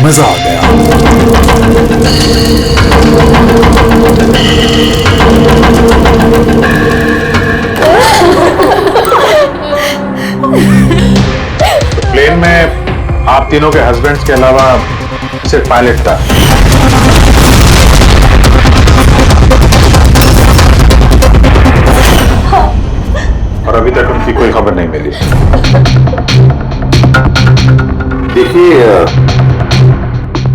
मजा आ गया। प्लेन में आप तीनों के हस्बैंड्स के अलावा सिर्फ पायलट था। और अभी तक उनकी कोई खबर नहीं मिली। देखिए,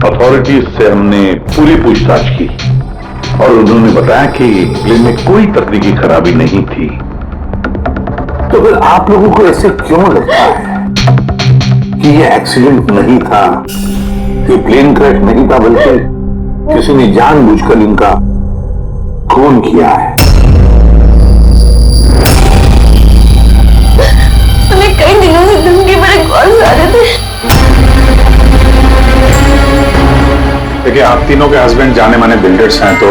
अथॉरिटीज से हमने पूरी पूछताछ की और उन्होंने बताया कि प्लेन में कोई तकनीकी खराबी नहीं थी। तो फिर आप लोगों को ऐसे क्यों लगता है कि ये एक्सीडेंट नहीं था, कि प्लेन क्रैश नहीं था, बल्कि किसी ने जानबूझकर इनका खून किया है? हमें कई दिनों से धमकी बड़े कॉल्स आ रहे थे। देखिए, आप तीनों के हस्बैंड जाने माने बिल्डर्स हैं, तो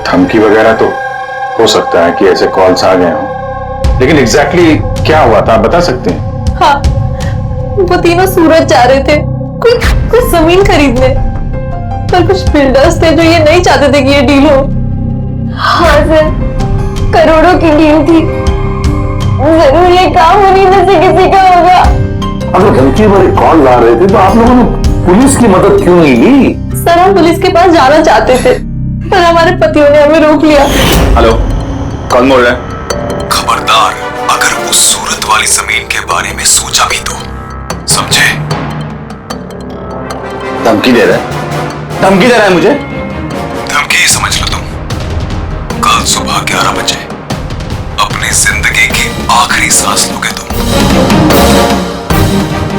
धमकी वगैरह तो हो सकता है कि ऐसे कॉल्स आ गए हों, लेकिन एग्जैक्टली क्या हुआ था आप बता सकते हैं? हाँ, वो तीनों सूरत जा रहे थे कुछ जमीन खरीदने, पर कुछ बिल्डर्स थे जो ये नहीं चाहते थे कि ये डील हो। हाँ सर, करोड़ों की डील थी, जरूर ये काम उन्हीं में से किसी का होगा। अगर धमकी भरे कॉल आ रहे थे तो आप लोगों ने पुलिस की मदद क्यों नहीं ली? सर, हम पुलिस के पास जाना चाहते थे, पर हमारे पतियों ने हमें रोक लिया। हेलो, कौन बोल रहा है? खबरदार, अगर उस सूरत वाली जमीन के बारे में सोचा भी तो समझे। धमकी दे रहा है? धमकी दे रहा है मुझे? धमकी समझ लो तुम। कल सुबह 11 बजे अपनी जिंदगी की आखिरी सांस लोगे तुम।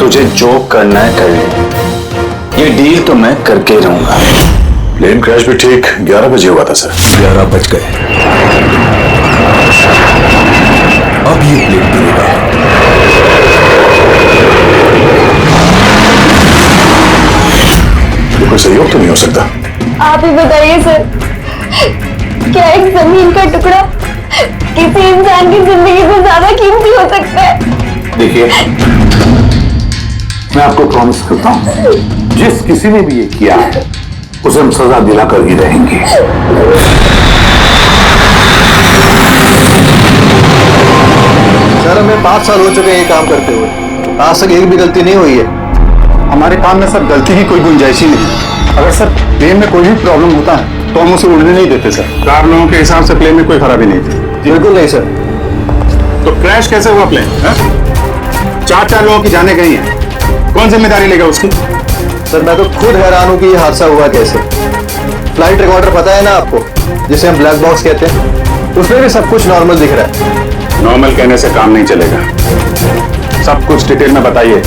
तुझे जो करना है कर ले, ये डील तो मैं करके ही रहूंगा। प्लेन क्रैश भी ठीक 11 बजे हुआ था सर। 11 बज गए। अब ये प्लेन गिरेगा। ये कोई सहयोग तो नहीं हो सकता? आप ही बताइए सर, क्या एक जमीन का टुकड़ा किसी इंसान की जिंदगी से ज्यादा कीमती हो सकता है? देखिए, मैं आपको प्रॉमिस करता हूं, जिस किसी ने भी ये किया है उसे हम सजा दिलाकर ही रहेंगे। सर, हमें 5 साल हो चुके हैं ये काम करते हुए, आज तक एक भी गलती नहीं हुई है। हमारे काम में सर गलती की कोई गुंजाइश ही नहीं। अगर सर प्लेन में कोई भी प्रॉब्लम होता है तो हम उसे उड़ने नहीं देते सर। 4 लोगों के हिसाब से प्लेन में कोई खराबी नहीं थी। बिल्कुल नहीं सर। तो क्रैश कैसे हुआ प्लेन? 4 लोगों की जाने गई हैं, कौन जिम्मेदारी लेगा उसकी? सर, मैं तो खुद हैरान हूं कि ये हादसा हुआ कैसे। फ्लाइट रिकॉर्डर पता है ना आपको, जिसे हम ब्लैक बॉक्स कहते हैं, उसमें भी सब कुछ नॉर्मल दिख रहा है। नॉर्मल कहने से काम नहीं चलेगा, सब कुछ डिटेल में बताइए,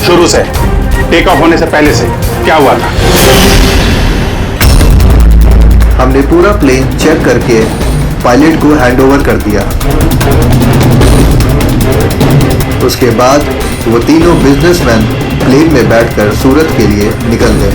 शुरू से, टेक ऑफ होने से पहले से क्या हुआ था? हमने पूरा प्लेन चेक करके पायलट को हैंडओवर कर दिया। उसके बाद वो तीनों बिजनेसमैन प्लेन में बैठकर सूरत के लिए निकल गए।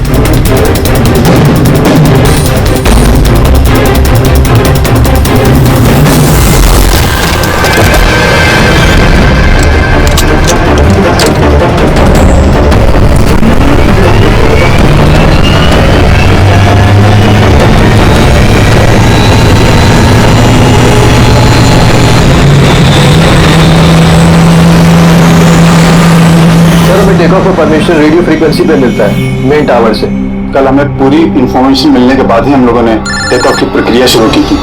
टेक ऑफ का परमिशन रेडियो फ्रीक्वेंसी पे मिलता है, मेन टावर से। कल हमें पूरी इंफॉर्मेशन मिलने के बाद ही हम लोगों ने टेक ऑफ की प्रक्रिया शुरू की थी।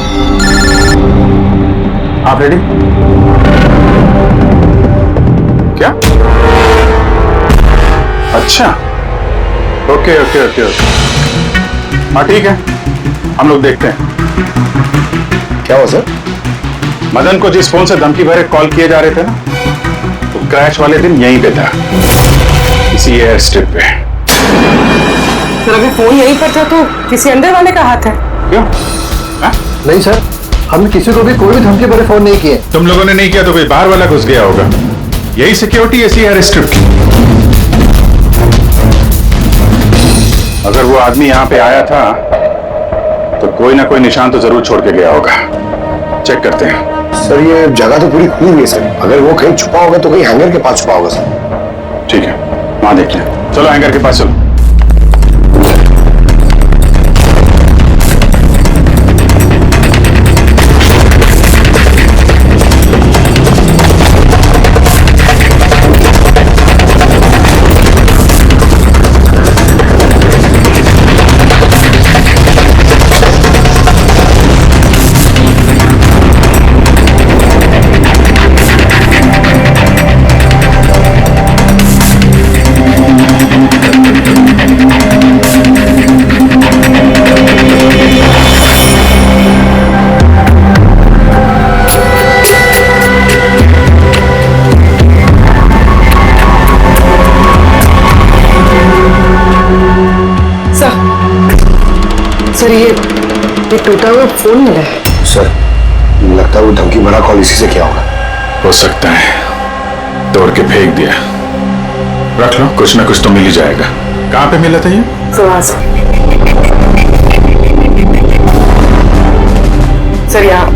आप रेडी? क्या? अच्छा, ओके ओके ओके ओके, हाँ ठीक है, हम लोग देखते हैं। क्या हुआ सर? मदन को जिस फोन से धमकी भरे कॉल किए जा रहे थे ना, तो क्रैश वाले दिन यहीं पे था, इसी एयर स्ट्रिप पे। सर, अभी फोन यहीं पर था तो किसी अंदर वाले का हाथ है? क्यों? हा? नहीं सर, हमने किसी को भी कोई भी धमकी भरे फोन नहीं किए। तुम लोगों ने नहीं किया तो कोई बाहर वाला घुस गया होगा, यही सिक्योरिटी ऐसी एयर स्ट्रिप की। अगर वो आदमी यहाँ पे आया था तो कोई ना कोई निशान तो जरूर छोड़ के गया होगा, चेक करते हैं। सर, ये जगह तो पूरी खुली हुई है सर, अगर वो कहीं छुपा होगा तो कहीं हैंगर के पास छुपा होगा सर। ठीक है, वहां देखते हैं, चलो हैंगर के पास चलो। सर ये टूटा हुआ फोन मिला है। सर लगता है वो धमकी भरा कॉल इसी से किया होगा। हो सकता है तोड़ के फेंक दिया। रख लो, कुछ ना कुछ तो मिल ही जाएगा। कहाँ पे मिला था ये? सुहास सर यहाँ।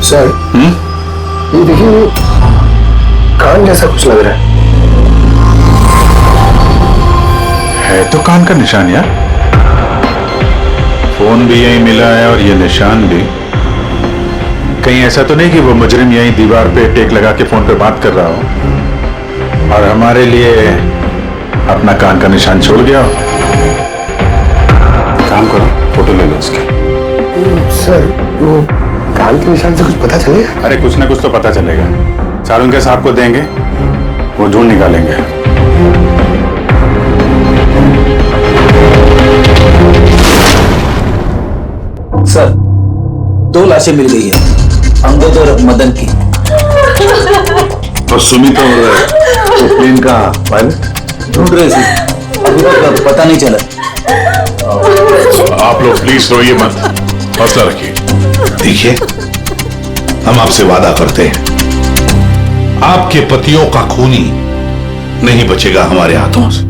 सर ये देखिए, कान जैसा कुछ लग रहा है तो कान का निशान यार। फोन भी यहीं मिला है और ये निशान भी। कहीं ऐसा तो नहीं कि वो मुजरिम यहीं दीवार पे टेक लगा के फोन पे बात कर रहा हो और हमारे लिए अपना कान का निशान छोड़ गया हो। काम करो, फोटो ले लो उसकी। सर वो कान के निशान से कुछ पता चलेगा? अरे कुछ ना कुछ तो पता चलेगा। सारुंगे साहब को देंगे, वो ढूंढ निकालेंगे। सर 2 लाशें मिल गई है, अंगद और मदन की। और सुमित और प्लेन का पायलट ढूंढ रहे थे, अभी तक पता नहीं चला। आप लोग प्लीज रोइए मत, हौसला रखिए। देखिए हम आपसे वादा करते हैं, आपके पतियों का खूनी नहीं बचेगा हमारे हाथों से।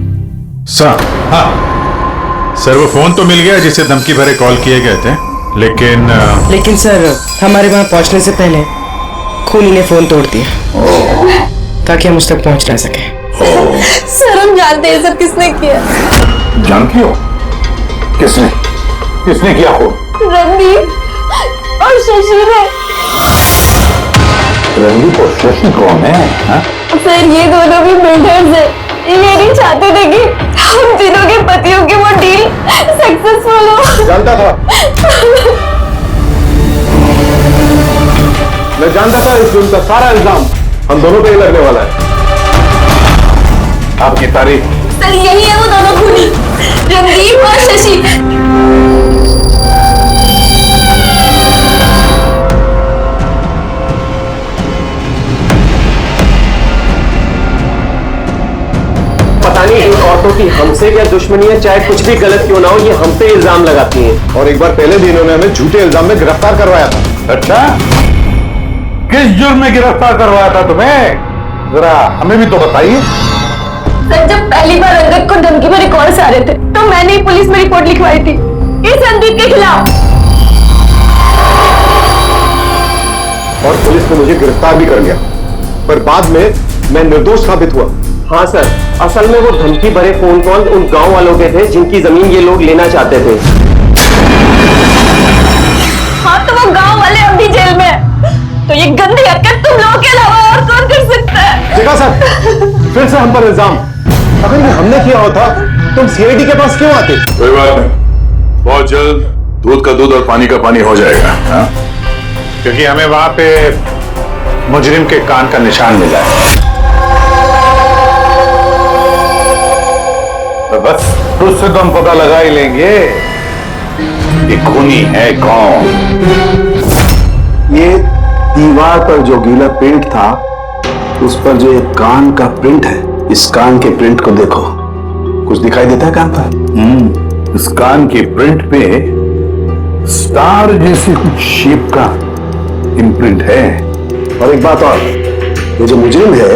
सर, हाँ सर वो फोन तो मिल गया जिससे धमकी भरे कॉल किए गए थे, लेकिन सर हमारे वहां पहुंचने से पहले खूनी ने फोन तोड़ दिया ताकि हम उस तक पहुंच ना सके। सर हम जानते हैं सब किसने किया। जानती हो किसने किसने किया हो? रणदीप और शशि ने। रणदीप और शशि कौन है? हाँ? सर ये दोनों भी बिल्डर्स हैं। ये नहीं चाहते थे कि हम तीनों के पतियों की वो डील सक्सेसफुल हो। जानता था, मैं जानता था इस फिल्म का सारा इल्जाम हम दोनों पे ही लगने वाला है। आपकी तारीफ। सर यही है वो दोनों खूनी, रणदीप और शशि। पता नहीं इन औरतों की हमसे क्या दुश्मनी है, चाहे कुछ भी गलत क्यों ना हो, ये हम पे इल्जाम लगाती हैं। और एक बार पहले भी इन्होंने हमें झूठे इल्जाम में गिरफ्तार करवाया था। अच्छा, किस जुर्म में गिरफ्तार करवाया था तुम्हें? जरा हमें भी तो बताइए। सर जब पहली बार अंगद को धमकी भरे कॉल्स आ रहे थे तो मैंने ही पुलिस में रिपोर्ट लिखवाई थी इस रणदीप के खिलाफ। और पुलिस ने मुझे गिरफ्तार भी कर लिया, पर बाद में मैं निर्दोष साबित हुआ। हाँ सर, असल में वो धमकी भरे फोन कॉल उन गांव वालों के थे जिनकी जमीन ये लोग लेना चाहते थे। हाँ तो वो गांव वाले अभी जेल में हैं। तो ये गंदी हरकत तुम लोगों के अलावा और कौन कर सकता है? देखा सर, फिर से हम पर इल्जाम। अगर ये हमने किया होता तुम सीआईडी के पास क्यों आते? कोई बात नहीं, बहुत जल्द दूध का दूध और पानी का पानी हो जाएगा। हाँ? क्योंकि हमें वहां पे मुजरिम के कान का निशान मिला है। तो बस उससे तो हम पता लगा ही लेंगे कि खूनी है कौन। ये दीवार पर जो गीला पेंट था उस पर जो एक कान का प्रिंट है, इस कान के प्रिंट को देखो, कुछ दिखाई देता है कान पर? इस कान के प्रिंट पे स्टार जैसी कुछ शेप का इम्प्रिंट है। और एक बात और, ये जो मुजरिम है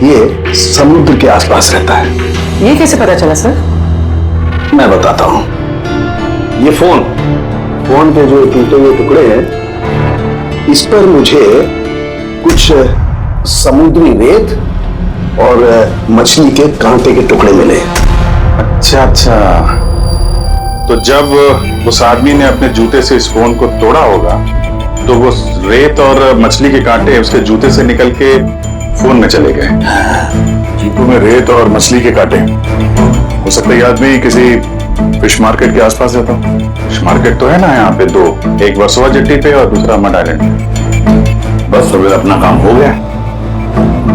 ये समुद्र के आसपास रहता है। ये कैसे पता चला सर? मैं बताता हूं। ये फोन के जो टूटे हुए टुकड़े हैं, इस पर मुझे कुछ समुद्री रेत और मछली के कांटे के टुकड़े मिले। अच्छा अच्छा, तो जब उस आदमी ने अपने जूते से इस फोन को तोड़ा होगा तो वो रेत और मछली के कांटे उसके जूते से निकल के फोन में चले गए। जूतों में रेत और मछली के कांटे। हो सकता है ये आदमी किसी फिश मार्केट के आसपास रहता हूँ। फिश मार्केट तो है ना यहाँ पे दो, एक वर्सोवा जेट्टी पे और दूसरा मड आइलैंड। बस फिर अपना काम हो गया।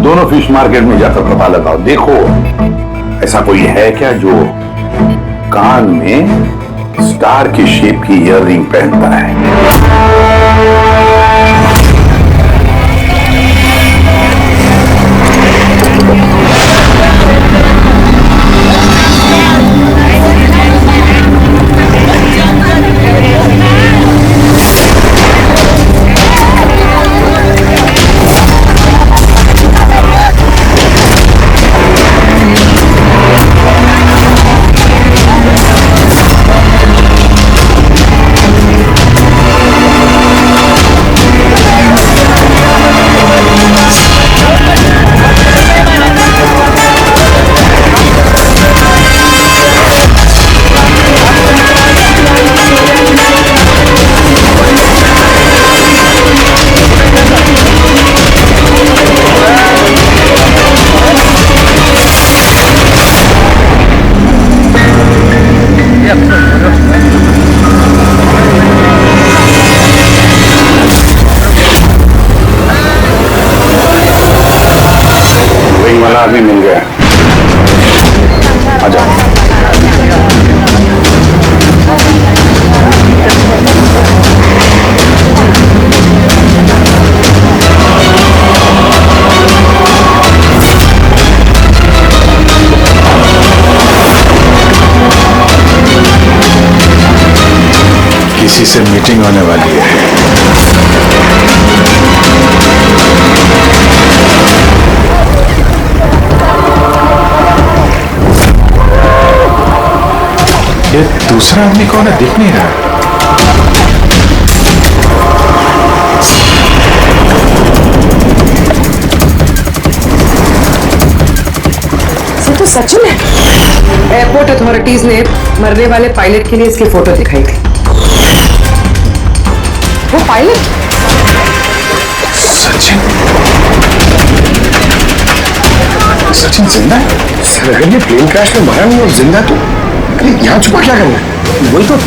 दोनों फिश मार्केट में जाकर पता लगाओ, देखो ऐसा कोई है क्या जो कान में स्टार की शेप की ईयररिंग पहनता है। वाला आदमी मिल गया। आ जाओ। किसी से मीटिंग होने वाली है। ये दूसरा आदमी कौन है, दिख नहीं रहा। ये तो सचिन है। एयरपोर्ट अथॉरिटीज ने मरने वाले पायलट के लिए इसकी फोटो दिखाई थी। वो पायलट सचिन, सचिन जिंदा है? सर अगर ये प्लेन क्रैश में मरा नहीं और जिंदा तो यहाँ छुपा क्या करना है? वही तो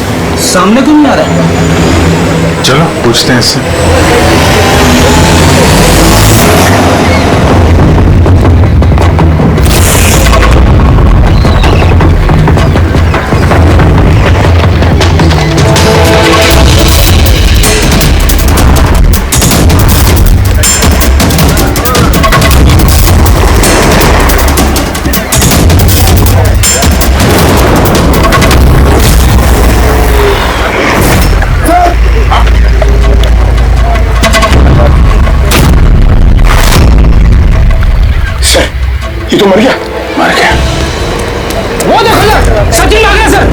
सामने क्यों नहीं आ रहा है? चलो पूछते हैं इससे। ये तो मर गया। मर गया। वो देखो सर, सचिन आ गया सर।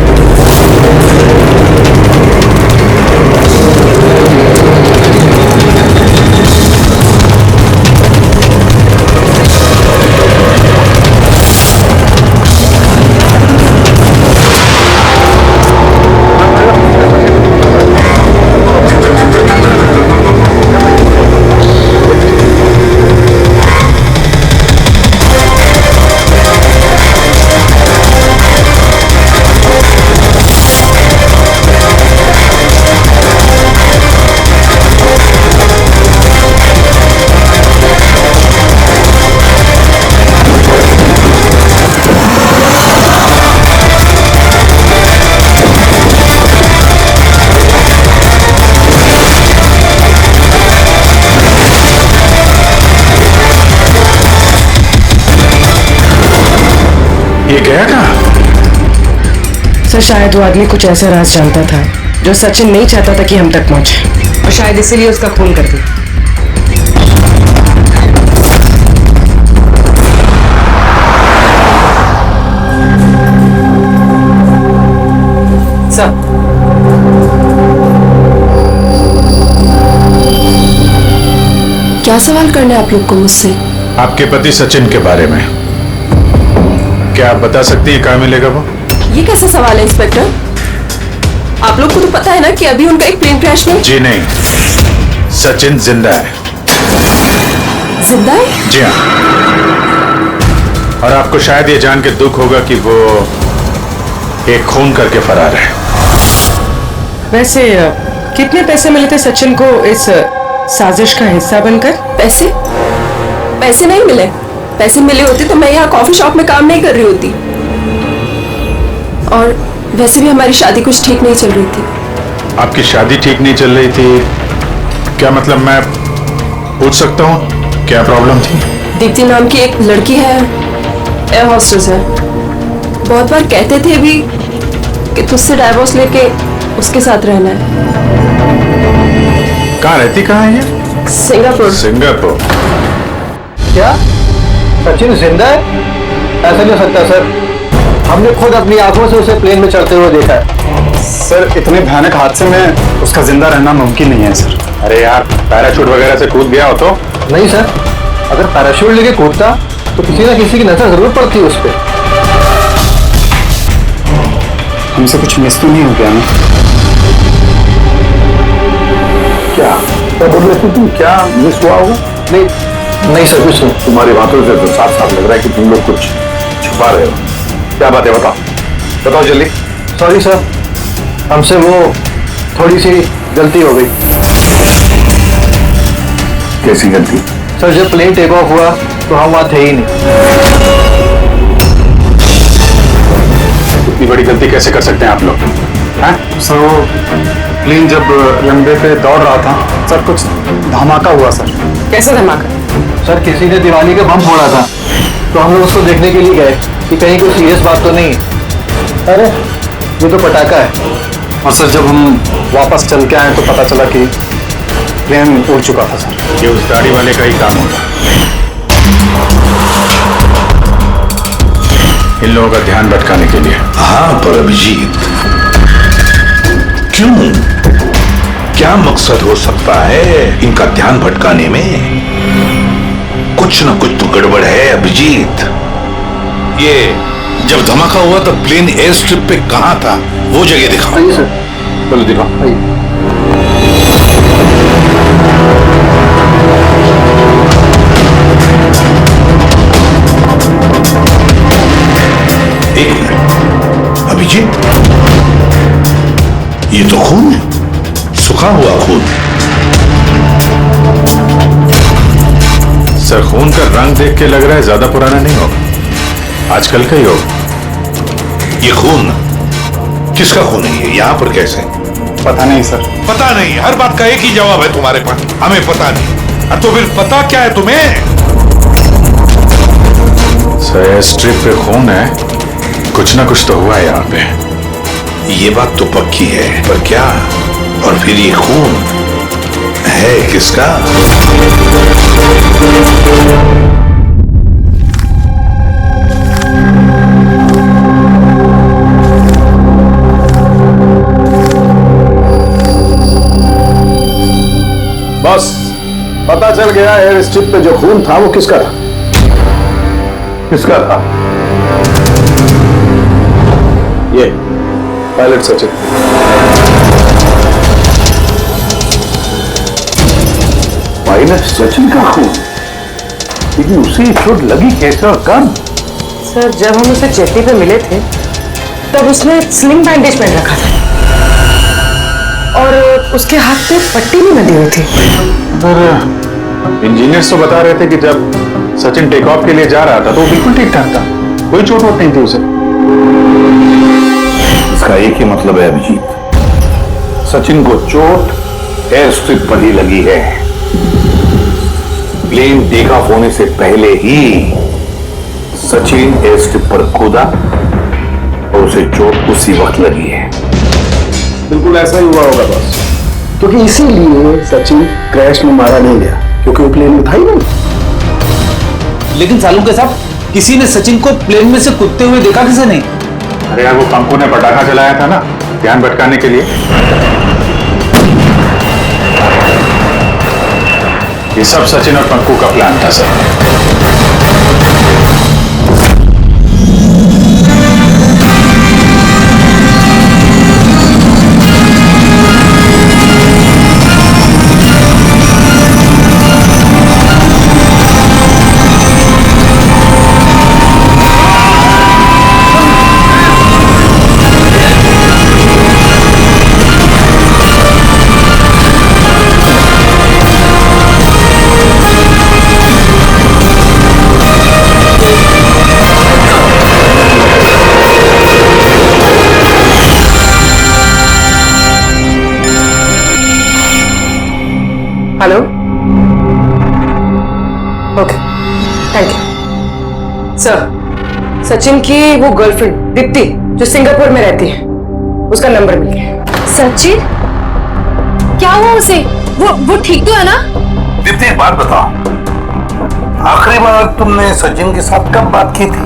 ये गया कहाँ? सर शायद वो आदमी कुछ ऐसा राज जानता था जो सचिन नहीं चाहता था कि हम तक पहुंचे, और शायद इसीलिए उसका खून कर दिया। सर क्या सवाल करना है आप लोग को मुझसे? आपके पति सचिन के बारे में क्या आप बता सकती हैं कहाँ मिलेगा वो? ये कैसा सवाल है इंस्पेक्टर? आप लोग को तो पता है ना कि अभी उनका एक प्लेन क्रैश में। जी नहीं, सचिन जिंदा है। जिंदा है? जी हाँ। और आपको शायद ये जान के दुख होगा कि वो एक खून करके फरार है। वैसे कितने पैसे मिले थे सचिन को इस साजिश का हिस्सा बनकर? पैसे? पैसे नहीं मिले। पैसे मिले होते तो मैं यहाँ कॉफी शॉप में काम नहीं कर रही होती। और वैसे भी हमारी शादी कुछ ठीक नहीं चल रही थी। आपकी शादी ठीक नहीं चल रही थी? क्या मतलब, मैं पूछ सकता हूँ क्या प्रॉब्लम थी? दीप्ति नाम की एक लड़की है, एयर होस्टेस है। बहुत बार कहते थे भी कि तुझसे डाइवोर्स लेके उसके साथ रहना है। कहाँ रहती, कहाँ है ये? सिंगापुर। सिंगापुर। क्या सचिन जिंदा है? ऐसा नहीं हो सकता सर, हमने खुद अपनी आंखों से उसे प्लेन में चढ़ते हुए देखा है। सर इतने भयानक हादसे में उसका जिंदा रहना मुमकिन नहीं है सर। अरे यार, पैराशूट वगैरह से कूद गया हो तो? नहीं सर, अगर पैराशूट लेके कूदता तो किसी ना किसी की नजर जरूर पड़ती उस पर। हमसे कुछ मिस तो नहीं हो गया ना? क्या बोल रहे थे तुम? क्या मिस हुआ होगा? नहीं सर, कुछ नहीं। तुम्हारी बातों से तो साफ साफ लग रहा है कि तुम लोग कुछ छुपा रहे हो। क्या बात है, बताओ जल्दी। सॉरी सर, हमसे वो थोड़ी सी गलती हो गई। कैसी गलती? सर जब प्लेन टेक ऑफ हुआ तो हम वहां थे ही नहीं। इतनी बड़ी गलती कैसे कर सकते हैं आप लोग? हैं? सर वो प्लेन जब रनवे पे दौड़ रहा था सर, कुछ धमाका हुआ सर। कैसा धमाका? सर किसी ने दिवाली का बम फोड़ा था, तो हम लोग उसको देखने के लिए गए कि कहीं कोई सीरियस बात तो नहीं है। अरे ये तो पटाखा है। और सर जब हम वापस चल के आए तो पता चला कि प्लेन उड़ चुका था सर। ये उस दाढ़ी वाले का ही काम होगा, इन लोगों का ध्यान भटकाने के लिए। हाँ पर अभिजीत, क्यों? क्या मकसद हो सकता है इनका ध्यान भटकाने में? कुछ ना कुछ तो गड़बड़ है अभिजीत। ये जब धमाका हुआ तब प्लेन एयर स्ट्रिप पे कहां था, वो जगह दिखाओ। आइए सर। बोलो दिखाओ। आइए। एक मिनट अभिजीत, ये तो खून है, सूखा हुआ खून। सर खून का रंग देख के लग रहा है ज्यादा पुराना नहीं होगा, आजकल का ही होगा। ये खून किसका खून है? ये यहां पर कैसे? पता नहीं सर। पता नहीं, हर बात का एक ही जवाब है तुम्हारे पास, हमें पता नहीं। तो फिर पता क्या है तुम्हें? सर एयर स्ट्रिप पे खून है, कुछ ना कुछ तो हुआ है यहाँ पे। ये बात तो पक्की है, पर क्या? और फिर ये खून है किसका? बस पता चल गया, एयर स्ट्रिप पे जो खून था वो किसका था? किसका था? ये पायलट सचिन। पायलट सचिन का खून? लेकिन उसे चोट लगी कैसे और कब? सर जब हम उसे जेटी पे मिले थे तब उसने स्लिंग बैंडेज पहन रखा था और उसके हाथ पे पट्टी भी बंधी हुई थी। सर इंजीनियर्स तो बता रहे थे कि जब सचिन टेक ऑफ के लिए जा रहा था तो वो बिल्कुल ठीक ठाक था, कोई चोट वोट नहीं थी उसे। इसका एक ही मतलब है अभिजीत, सचिन को चोट एयर स्ट्रिप पर ही लगी है। प्लेन टेक ऑफ होने से पहले ही सचिन एयर स्ट्रिप पर कूदा और उसे चोट उसी वक्त लगी है। बिल्कुल ऐसा ही हुआ होगा बस, क्योंकि इसीलिए सचिन क्रैश में मारा नहीं गया, क्योंकि वो प्लेन में था ही नहीं। लेकिन सालों के साथ किसी ने सचिन को प्लेन में से कूदते हुए देखा किसे नहीं? अरे यार वो पंकु ने पटाखा चलाया था ना ध्यान भटकाने के लिए। ये सब सचिन और पंकु का प्लान था sir. Hello, okay, thank you sir. Sachin की वो गर्लफ्रेंड दीप्ति जो सिंगापुर में रहती है, उसका नंबर मिल गया। सचिन क्या हुआ उसे? वो ठीक तो है ना? दीप्ति एक बात बताओ, आखिरी बार तुमने सचिन के साथ कब बात की थी?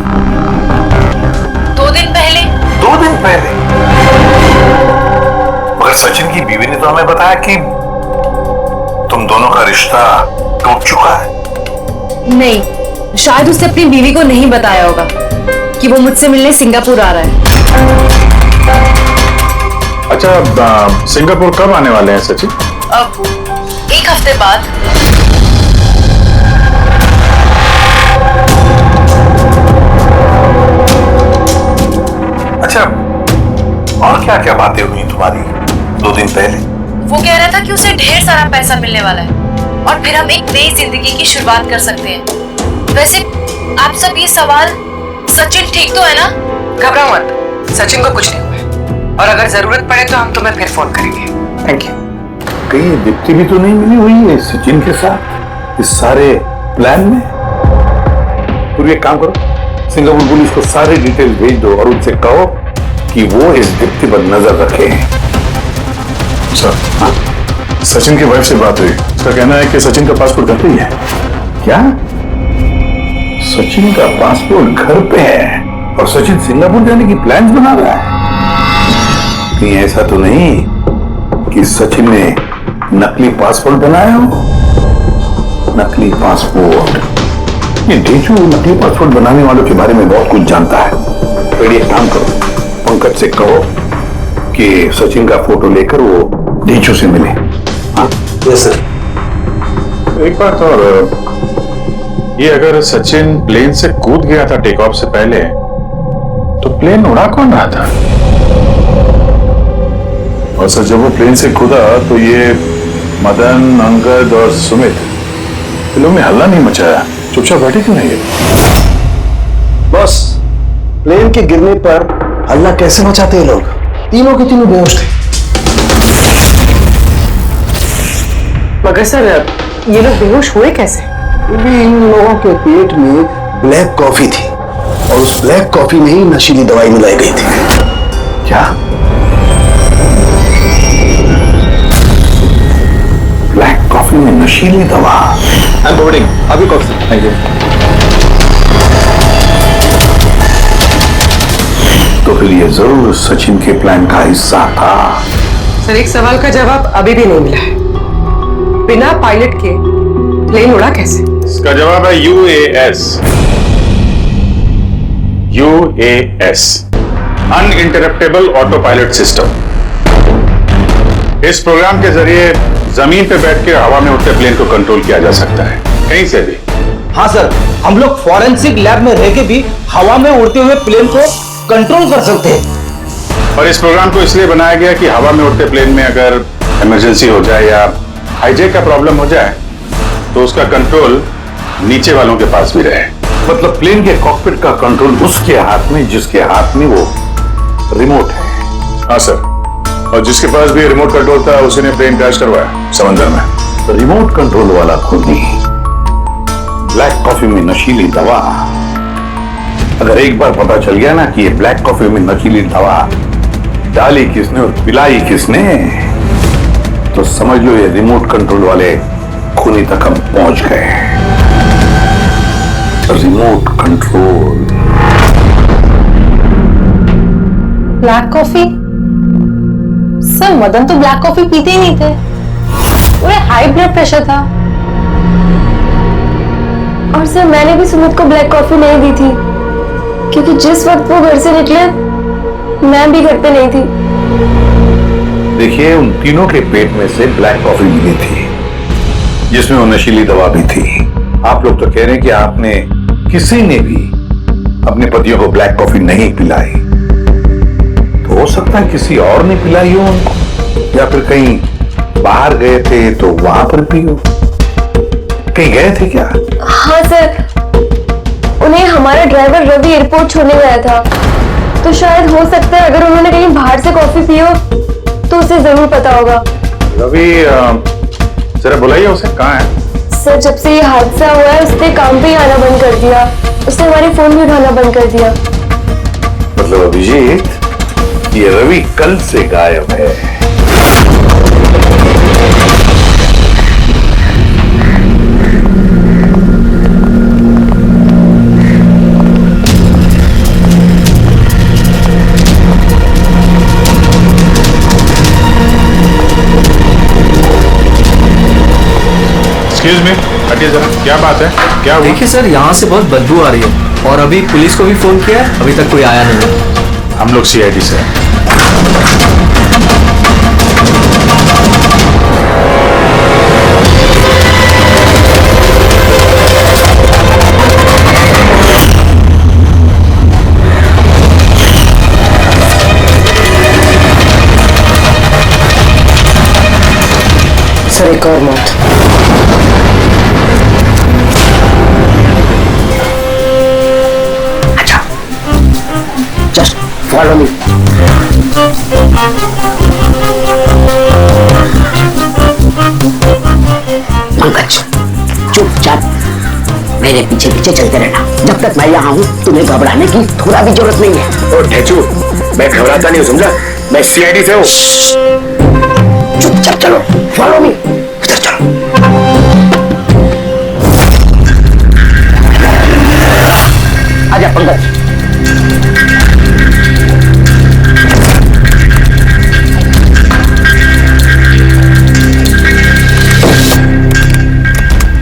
2 दिन पहले। 2 दिन पहले? मगर सचिन की बीवी ने तो हमें बताया कि तुम दोनों का रिश्ता टूट चुका है। नहीं, शायद उसने अपनी बीवी को नहीं बताया होगा कि वो मुझसे मिलने सिंगापुर आ रहा है। अच्छा सिंगापुर कब आने वाले हैं सचिन? अब 1 हफ्ते बाद। अच्छा, और क्या क्या बातें हुई तुम्हारी 2 दिन पहले? वो कह रहा था कि उसे ढेर सारा पैसा मिलने वाला है और फिर हम एक नई जिंदगी की शुरुआत कर सकते हैं। वैसे आप सब ये सवाल, सचिन ठीक तो है ना? घबराओ मत, सचिन को कुछ नहीं हुआ है। और अगर जरूरत पड़े तो हम तुम्हें फिर फोन करेंगे। Thank you. कहीं दीप्ति भी तो नहीं मिली हुई है सचिन के साथ इस सारे प्लान में? तो एक काम करो, सिंगापुर पुलिस को सारे डिटेल भेज दो और उनसे कहो कि वो इस दीप्ति पर नजर रखे। सर, हाँ? सचिन की वाइफ से बात हुई, उसका कहना है कि सचिन का पासपोर्ट घर पे ही है। क्या? सचिन का पासपोर्ट घर पे है और सचिन सिंगापुर जाने की प्लान्स बना रहा है? कहीं ऐसा तो नहीं कि सचिन ने नकली पासपोर्ट बनाया हो? नकली पासपोर्ट, ये डेचू नकली पासपोर्ट बनाने वालों के बारे में बहुत कुछ जानता है। तो एक काम करो, पंकज से कहो कि सचिन का फोटो लेकर वो डेचू से मिले। हाँ यस सर। एक बात और, ये अगर सचिन प्लेन से कूद गया था टेक ऑफ से पहले, तो प्लेन उड़ा कौन रहा था? और सर जब वो प्लेन से कूदा तो ये मदन, अंगद और सुमित फिल्म में हल्ला नहीं मचाया, चुपचाप बैठे क्यों नहीं? बॉस, प्लेन के गिरने पर हल्ला कैसे मचाते हैं लोग? तीनों के तीनों बेहोश थे। मगर सर ये लोग बेहोश हुए कैसे? क्योंकि इन लोगों के पेट में ब्लैक कॉफी थी और उस ब्लैक कॉफी में ही नशीली दवाई मिलाई गई थी। क्या? ब्लैक कॉफी में नशीली दवा? आई एम बोर्डिंग, अभी कॉफी। Thank you. तो फिर ये जरूर सचिन के प्लान का हिस्सा था। सर एक सवाल का जवाब अभी भी नहीं मिला है। बिना पायलट के प्लेन उड़ा कैसे? इसका जवाब है UAS। UAS, uninterruptible auto pilot system. इस प्रोग्राम के जरिए जमीन पे बैठ के हवा में उड़ते प्लेन को कंट्रोल किया जा सकता है, कहीं से भी। हाँ सर, हम लोग फॉरेंसिक लैब में रह के भी हवा में उड़ते हुए प्लेन को कंट्रोल कर सकते हैं। और इस प्रोग्राम को इसलिए बनाया गया कि हवा में उड़ते प्लेन में अगर इमरजेंसी हो जाए या हाईजैक का प्रॉब्लम हो जाए तो उसका कंट्रोल नीचे वालों के पास भी रहे। मतलब प्लेन के कॉकपिट का कंट्रोल उसके हाथ में जिसके हाथ में वो रिमोट है। हाँ सर, और जिसके पास भी रिमोट कंट्रोल था उसी ने प्लेन क्रैश करवाया समंदर में। तो रिमोट कंट्रोल वाला खुद ही, ब्लैक कॉफी में नशीली दवा। अगर एक बार पता चल गया ना कि ये ब्लैक कॉफी में नशीली दवा डाली किसने और पिलाई किसने, तो समझ लो ये रिमोट कंट्रोल वाले खूनी तक हम पहुंच गए। Remote control. Black coffee? Sir Madan तो ब्लैक कॉफी पीते ही नहीं थे, उन्हें हाई ब्लड प्रेशर था। और सर मैंने भी सुमित को ब्लैक कॉफी नहीं दी थी क्योंकि जिस वक्त वो घर से निकले मैं भी घर पे नहीं थी। देखिए, उन तीनों के पेट में से ब्लैक कॉफी मिली थी जिसमें वो नशीली दवा भी थी। आप लोग तो कह रहे हैं कि आपने किसी ने भी अपने पतियों को ब्लैक कॉफी नहीं पिलाई। तो हो सकता है किसी और ने पिलाई हो उनको, या फिर कहीं बाहर गए थे तो वहां पर पी हो। कहीं गए थे क्या? हाँ सर, उन्हें हमारा ड्राइवर रवि एयरपोर्ट छोड़ने गया था, तो शायद हो सकता है अगर उन्होंने कहीं बाहर से कॉफी पी हो तो उसे जरूर पता होगा। रवि जरा बुलाइए उसे, कहाँ है? सर जब से ये हादसा हुआ है उसने काम पे ही आना बंद कर दिया, उसने हमारी फोन भी उठाना बंद कर दिया। मतलब अभिजीत, ये रवि कल से गायब है। एक्सक्यूज मी, हटिए जरा, क्या बात है, क्या हुआ? देखिए सर, यहाँ से बहुत बदबू आ रही है और अभी पुलिस को भी फोन किया है, अभी तक कोई आया नहीं है। हम लोग CID से हैं। सर एक और मौत। Just follow me. पंकज चुपचाप मेरे पीछे पीछे चलते रहना। जब तक मैं यहाँ हूँ तुम्हें घबराने की थोड़ा भी जरूरत नहीं है। और ढेचू, मैं घबराता नहीं हूँ, समझा? मैं सीआईडी से हूँ। चुपचाप चलो, फॉलो मी। इधर चलो। आजा पंकज।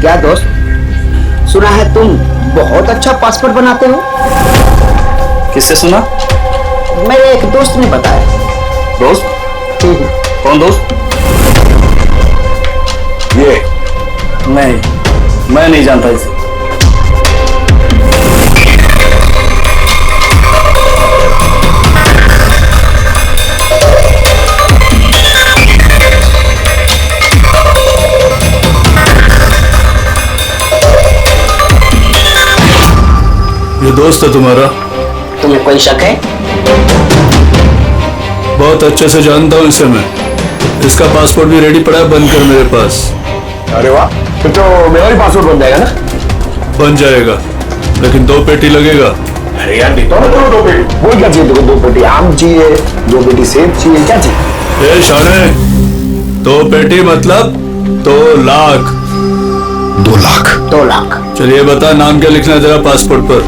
क्या दोस्त, सुना है तुम बहुत अच्छा पासपोर्ट बनाते हो? किससे सुना? मेरे एक दोस्त ने बताया। दोस्त? कौन दोस्त? ये मैं नहीं जानता इसे। ये दोस्त है तुम्हारा? तुम्हें कोई शक है? बहुत अच्छे से जानता हूँ इसे मैं। इसका पासपोर्ट भी रेडी पड़ा है, बनकर मेरे पास। अरे वाह, फिर तो मेरा भी पासपोर्ट बन जाएगा ना? बन जाएगा, लेकिन 2 पेटी लगेगा। अरे यार देता हूँ दो पेटी। वो क्या चाहिए तुमको? 2 पेटी आम चाहिए, 2 पेटी सेब चाहिए, क्या चाहिए? ए शाने, 2 पेटी मतलब 2 लाख। 2 लाख? 2 लाख। चलिए बता, नाम क्या लिखना है तेरा पासपोर्ट पर?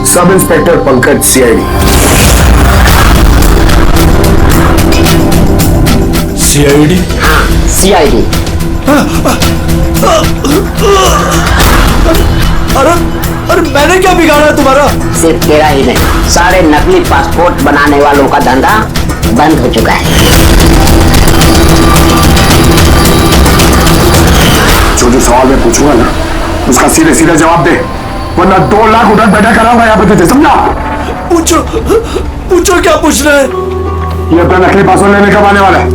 Sub inspector Pankaj, CID. CID? हाँ, सीआईडी। अरे मैंने क्या बिगाड़ा तुम्हारा? सिर्फ तेरा ही नहीं, सारे नकली पासपोर्ट बनाने वालों का धंधा बंद हो चुका है। जो सवाल मैं पूछूंगा ना, उसका सीधे सीधा जवाब दे, वरना 2 लाख उधर बैठा कराऊंगा यहाँ पे तुझे, समझा? पूछो क्या पूछना है? ये अपना नकली पासपोर्ट लेने कब आने वाला है?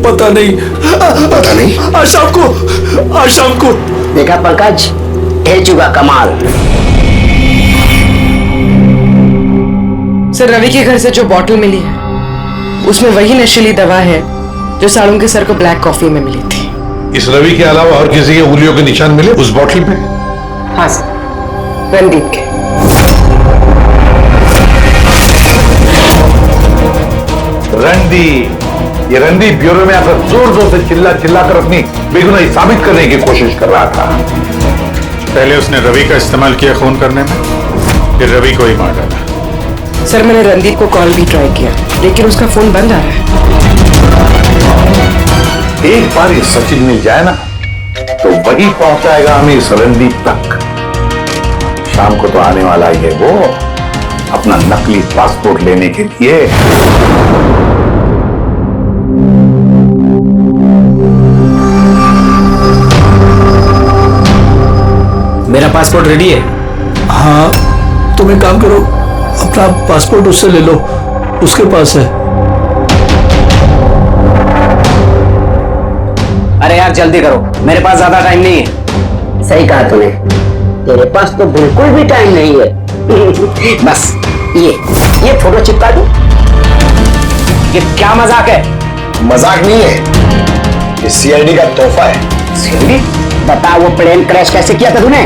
पता नहीं। पता नहीं? आज शाम को। देखा पंकज, ढेचू का कमाल। सर, रवि के घर से जो बॉटल मिली है उसमें वही नशीली दवा है जो सालुम के सर को ब्लैक कॉफी में मिली थी। इस रवि के अलावा और किसी के उंगलियों के निशान मिले उस बोतल पे? हाँ सर, रणदीप के। रणदीप, ये रणदीप ब्यूरो में आकर जोर जोर से चिल्ला कर अपनी बेगुनाही साबित करने की कोशिश कर रहा था। पहले उसने रवि का इस्तेमाल किया खून करने में, फिर रवि को ही मार डाला। सर, मैंने रणदीप को कॉल भी ट्राई किया, लेकिन उसका फोन बंद आ रहा है। एक बार ये सचिन मिल जाए ना, तो वही पहुंचाएगा हमें इस रणदीप तक। शाम को तो आने वाला ही है वो, अपना नकली पासपोर्ट लेने के लिए। मेरा पासपोर्ट रेडी है। हाँ, तुम एक काम करो, अपना पासपोर्ट उससे ले लो, उसके पास है। अरे यार जल्दी करो, मेरे पास ज्यादा टाइम नहीं है। सही कहा तूने, तेरे पास तो बिल्कुल भी टाइम नहीं है। बस ये फोटो चिपका दो। ये क्या मजाक है? मजाक नहीं है, ये सीआईडी का तोहफा है। सीआईडी? बता, वो प्लेन क्रैश कैसे किया था तूने?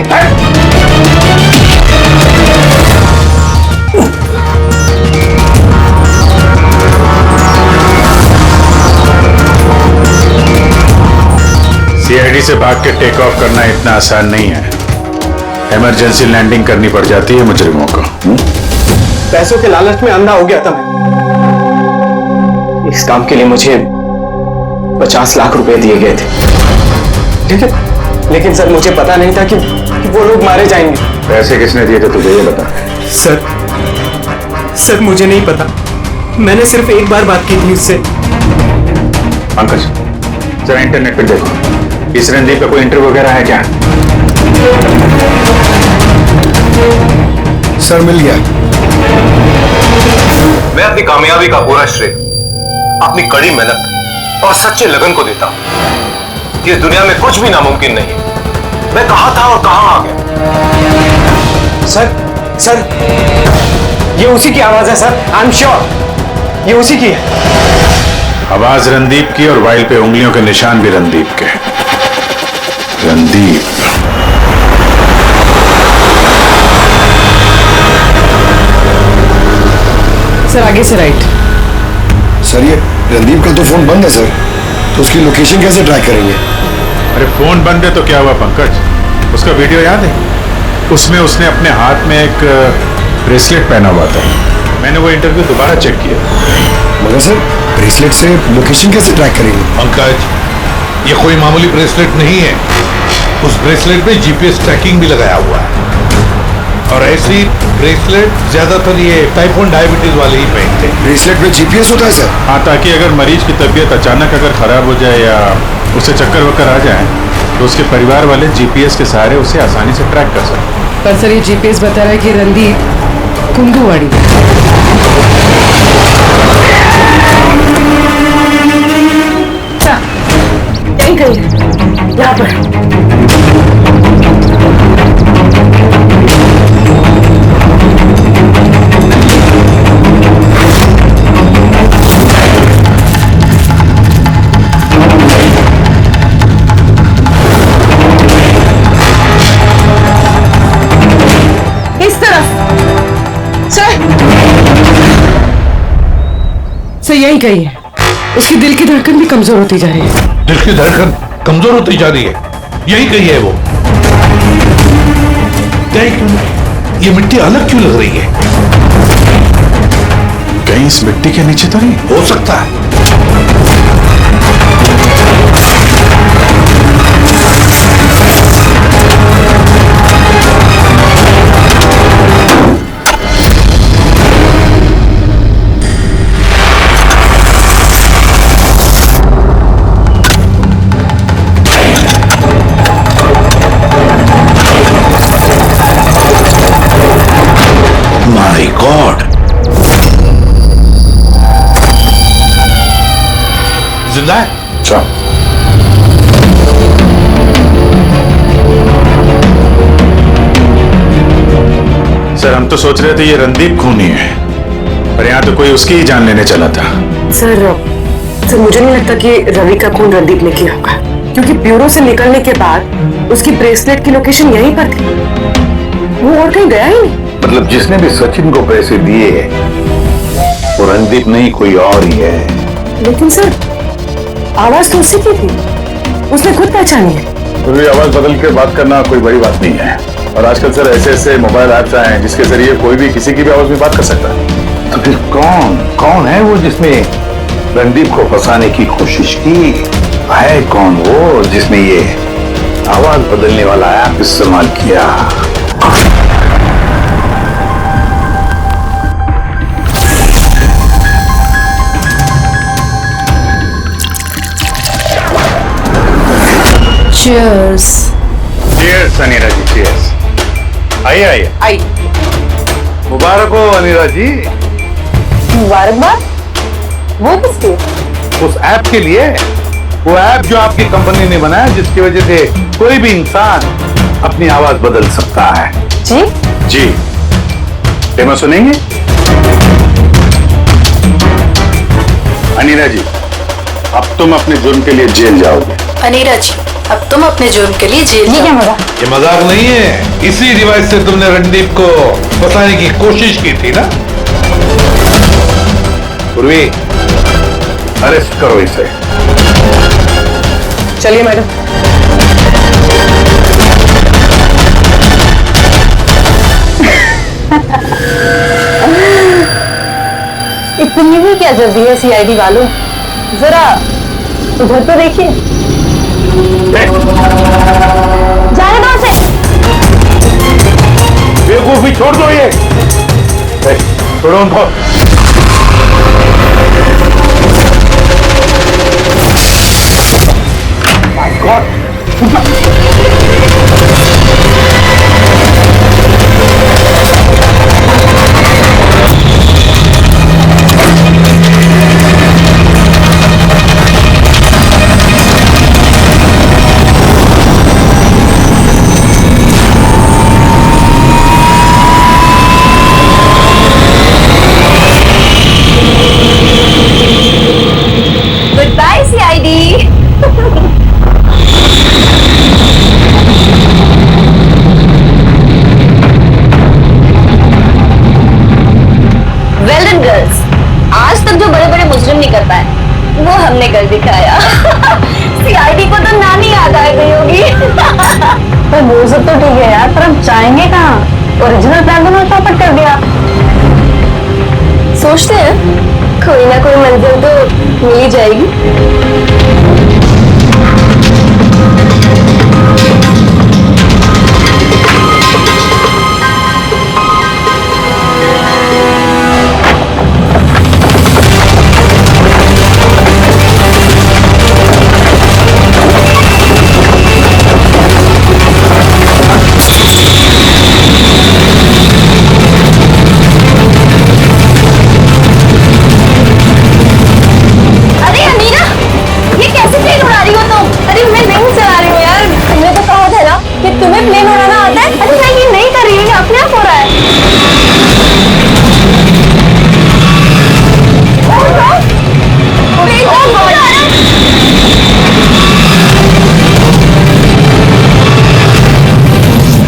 सीआईडी से भाग के टेक ऑफ करना इतना आसान नहीं है। इमरजेंसी लैंडिंग करनी पड़ जाती है मुजरिमों को। पैसों के लालच में अंधा हो गया था मैं। इस काम के लिए मुझे 50 लाख रुपए दिए गए थे, ठीक है, लेकिन सर मुझे पता नहीं था कि वो लोग मारे जाएंगे। पैसे किसने दिए थे तुझे ये बता। सर मुझे नहीं पता, मैंने सिर्फ एक बार बात की थी उससे। पंकज, जरा इंटरनेट पे देखो, इस रणदीप का कोई इंटरव्यू वगैरह है क्या? सर मिल गया। मैं अपनी कामयाबी का पूरा श्रेय अपनी कड़ी मेहनत और सच्चे लगन को देता हूं। इस दुनिया में कुछ भी नामुमकिन नहीं। मैं कहां था और कहां आ गया। सर ये उसी की आवाज है सर, आई एम श्योर ये उसी की है। आवाज रणदीप की और वाइल पे उंगलियों के निशान भी रणदीप के। रणदीप। सर आगे से राइट। सर ये रणदीप का तो फोन बंद है सर, तो उसकी लोकेशन कैसे ट्रैक करेंगे? अरे फोन बंद है तो क्या हुआ पंकज, उसका वीडियो याद है? उसमें उसने अपने हाथ में एक ब्रेसलेट पहना हुआ था। मैंने वो इंटरव्यू दोबारा चेक किया। मगर सर ब्रेसलेट से लोकेशन कैसे ट्रैक करेंगे? पंकज, ये कोई मामूली ब्रेसलेट नहीं है। उस ब्रेसलेट में जीपीएस ट्रैकिंग भी लगाया हुआ है, और ऐसी ब्रेसलेट ज्यादातर ये टाइप 1 डायबिटीज वाले ही पहनते हैं। ब्रेसलेट में जीपीएस होता है सर? हाँ, ताकि अगर मरीज की तबीयत अचानक अगर खराब हो जाए या उसे चक्कर वक्कर आ जाए तो उसके परिवार वाले जीपीएस के सहारे उसे आसानी से ट्रैक कर सकते। पर सर ये जीपीएस बता रहा है कि रणदीप कुंदूवाड़ी। यहीं कहीं यहाँ पर। सर यही कही है, उसकी दिल की धड़कन भी कमजोर होती जा रही है। दिल की धड़कन कमजोर होती जा रही है, यही कही है वो। ये मिट्टी अलग क्यों लग रही है? कहीं इस मिट्टी के नीचे तो नहीं? हो सकता है। माय गॉड, जिंदा है? अच्छा, सर हम तो सोच रहे थे ये रणदीप खूनी है, पर यहाँ तो कोई उसकी ही जान लेने चला था। सर मुझे नहीं लगता कि रवि का खून रणदीप ने किया होगा, क्योंकि ब्यूरो से निकलने के बाद उसकी ब्रेसलेट की लोकेशन यहीं पर थी, वो और कहीं गया ही नहीं। मतलब जिसने भी सचिन को पैसे दिए वो रणदीप नहीं, कोई और ही है। लेकिन सर आवाज तो उसी की थी, उसने खुद पहचानी है। पूरी आवाज बदल के बात करना कोई बड़ी बात नहीं है, और आजकल सर ऐसे ऐसे मोबाइल ऐप्स आए हैं जिसके जरिए कोई भी किसी की भी आवाज में बात कर सकता है। तो फिर कौन है वो जिसने रणदीप को फंसाने की कोशिश की? है कौन वो जिसने ये आवाज बदलने वाला ऐप इस्तेमाल किया? Cheers. Cheers, अनीरा जी, cheers। आइए आइए। आई मुबारक हो अनीरा जी। मुबारकबाद। वो किसके? उस ऐप के लिए, वो ऐप जो आपकी कंपनी ने बनाया जिसकी वजह से कोई भी इंसान अपनी आवाज बदल सकता है। जी जी, डेमो सुनेंगे? अनीरा जी, अब तुम अपने जुर्म के लिए जेल जाओगे। अनीरा जी, अब तुम अपने जुर्म के लिए जेल ये क्या जाओ। मजा? ये मजाक नहीं है, इसी डिवाइस से तुमने रणदीप को फंसाने की कोशिश की थी ना? पूर्वी, अरेस्ट करो इसे। चलिए मैडम। इतनी भी क्या जल्दी है सीआईडी वालों, जरा उधर तो देखिए। जाने दो उसे। बेवकूफी छोड़ दो ये। छोड़ो उनको। My God! क्यों नहीं कर पाए? वो हमने कर दिखाया। सीआईडी को तो नानी याद आ गई होगी। पर वो सब तो ठीक है यार, पर हम जाएंगे कहाँ? ओरिजिनल प्लान तो मैंने चौपट कर दिया। सोचते हैं कोई ना कोई मंजिल तो मिल ही जाएगी। अरे अमीरा, ये कैसे प्लेन उड़ा रही हो तुम? अरे मैं नहीं चला रही हूँ यार, तुमने तो कहा था ना कि तुम्हें प्लेन उड़ाना आता है। अरे मैं ये नहीं कर रही हूँ, ये अपने आप हो रहा है।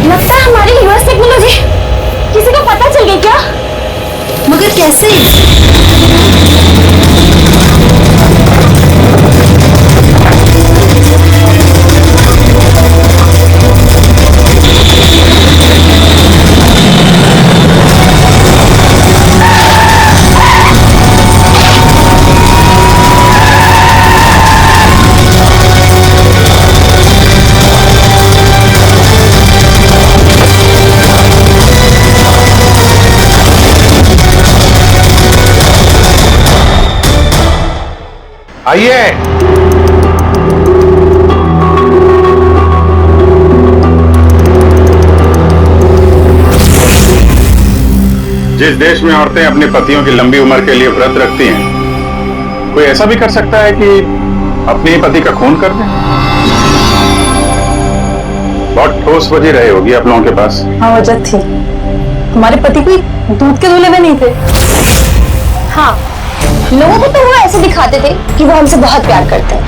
लगता है हमारी यूएस टेक्नोलॉजी किसी को पता चल गई क्या? मगर कैसे? आइए। जिस देश में औरतें अपने पतियों की लंबी उम्र के लिए व्रत रखती हैं, कोई ऐसा भी कर सकता है कि अपने ही पति का खून कर दे? बहुत ठोस वजह रही होगी आप लोगों के पास। हाँ वजह थी, हमारे पति कोई दूध के दूल्हे में नहीं थे। हाँ, लोगों को तो वो ऐसे दिखाते थे कि वो हमसे बहुत प्यार करते हैं,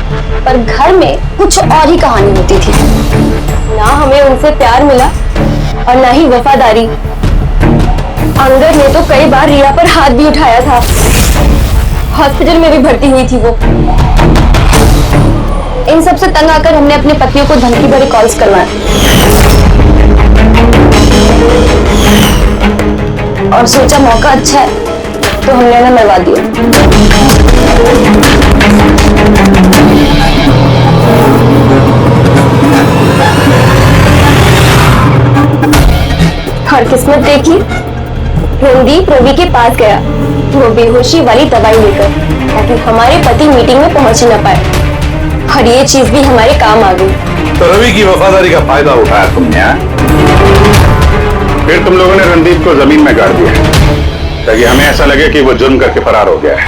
पर घर में कुछ और ही कहानी होती थी। ना हमें उनसे प्यार मिला और ना ही वफादारी। अंगद ने तो कई बार रिया पर हाथ भी उठाया था। हॉस्पिटल में भी भर्ती हुई थी वो। इन सब से तंग आकर हमने अपने पतियों को धमकी भरी कॉल्स करवाए और सोचा मौका अच्छा है तो हमने उन्हें मरवा दिया। और किस्मत देखी, रणदीप रवि के पास गया वो बेहोशी वाली दवाई लेकर, ताकि हमारे पति मीटिंग में पहुंच न पाए। और ये चीज भी हमारे काम आ गई। तो रवि की वफादारी का फायदा उठाया तुमने? फिर तुम लोगों ने रणदीप को जमीन में गाड़ दिया ताकि हमें ऐसा लगे कि वो जुर्म करके फरार हो गया है।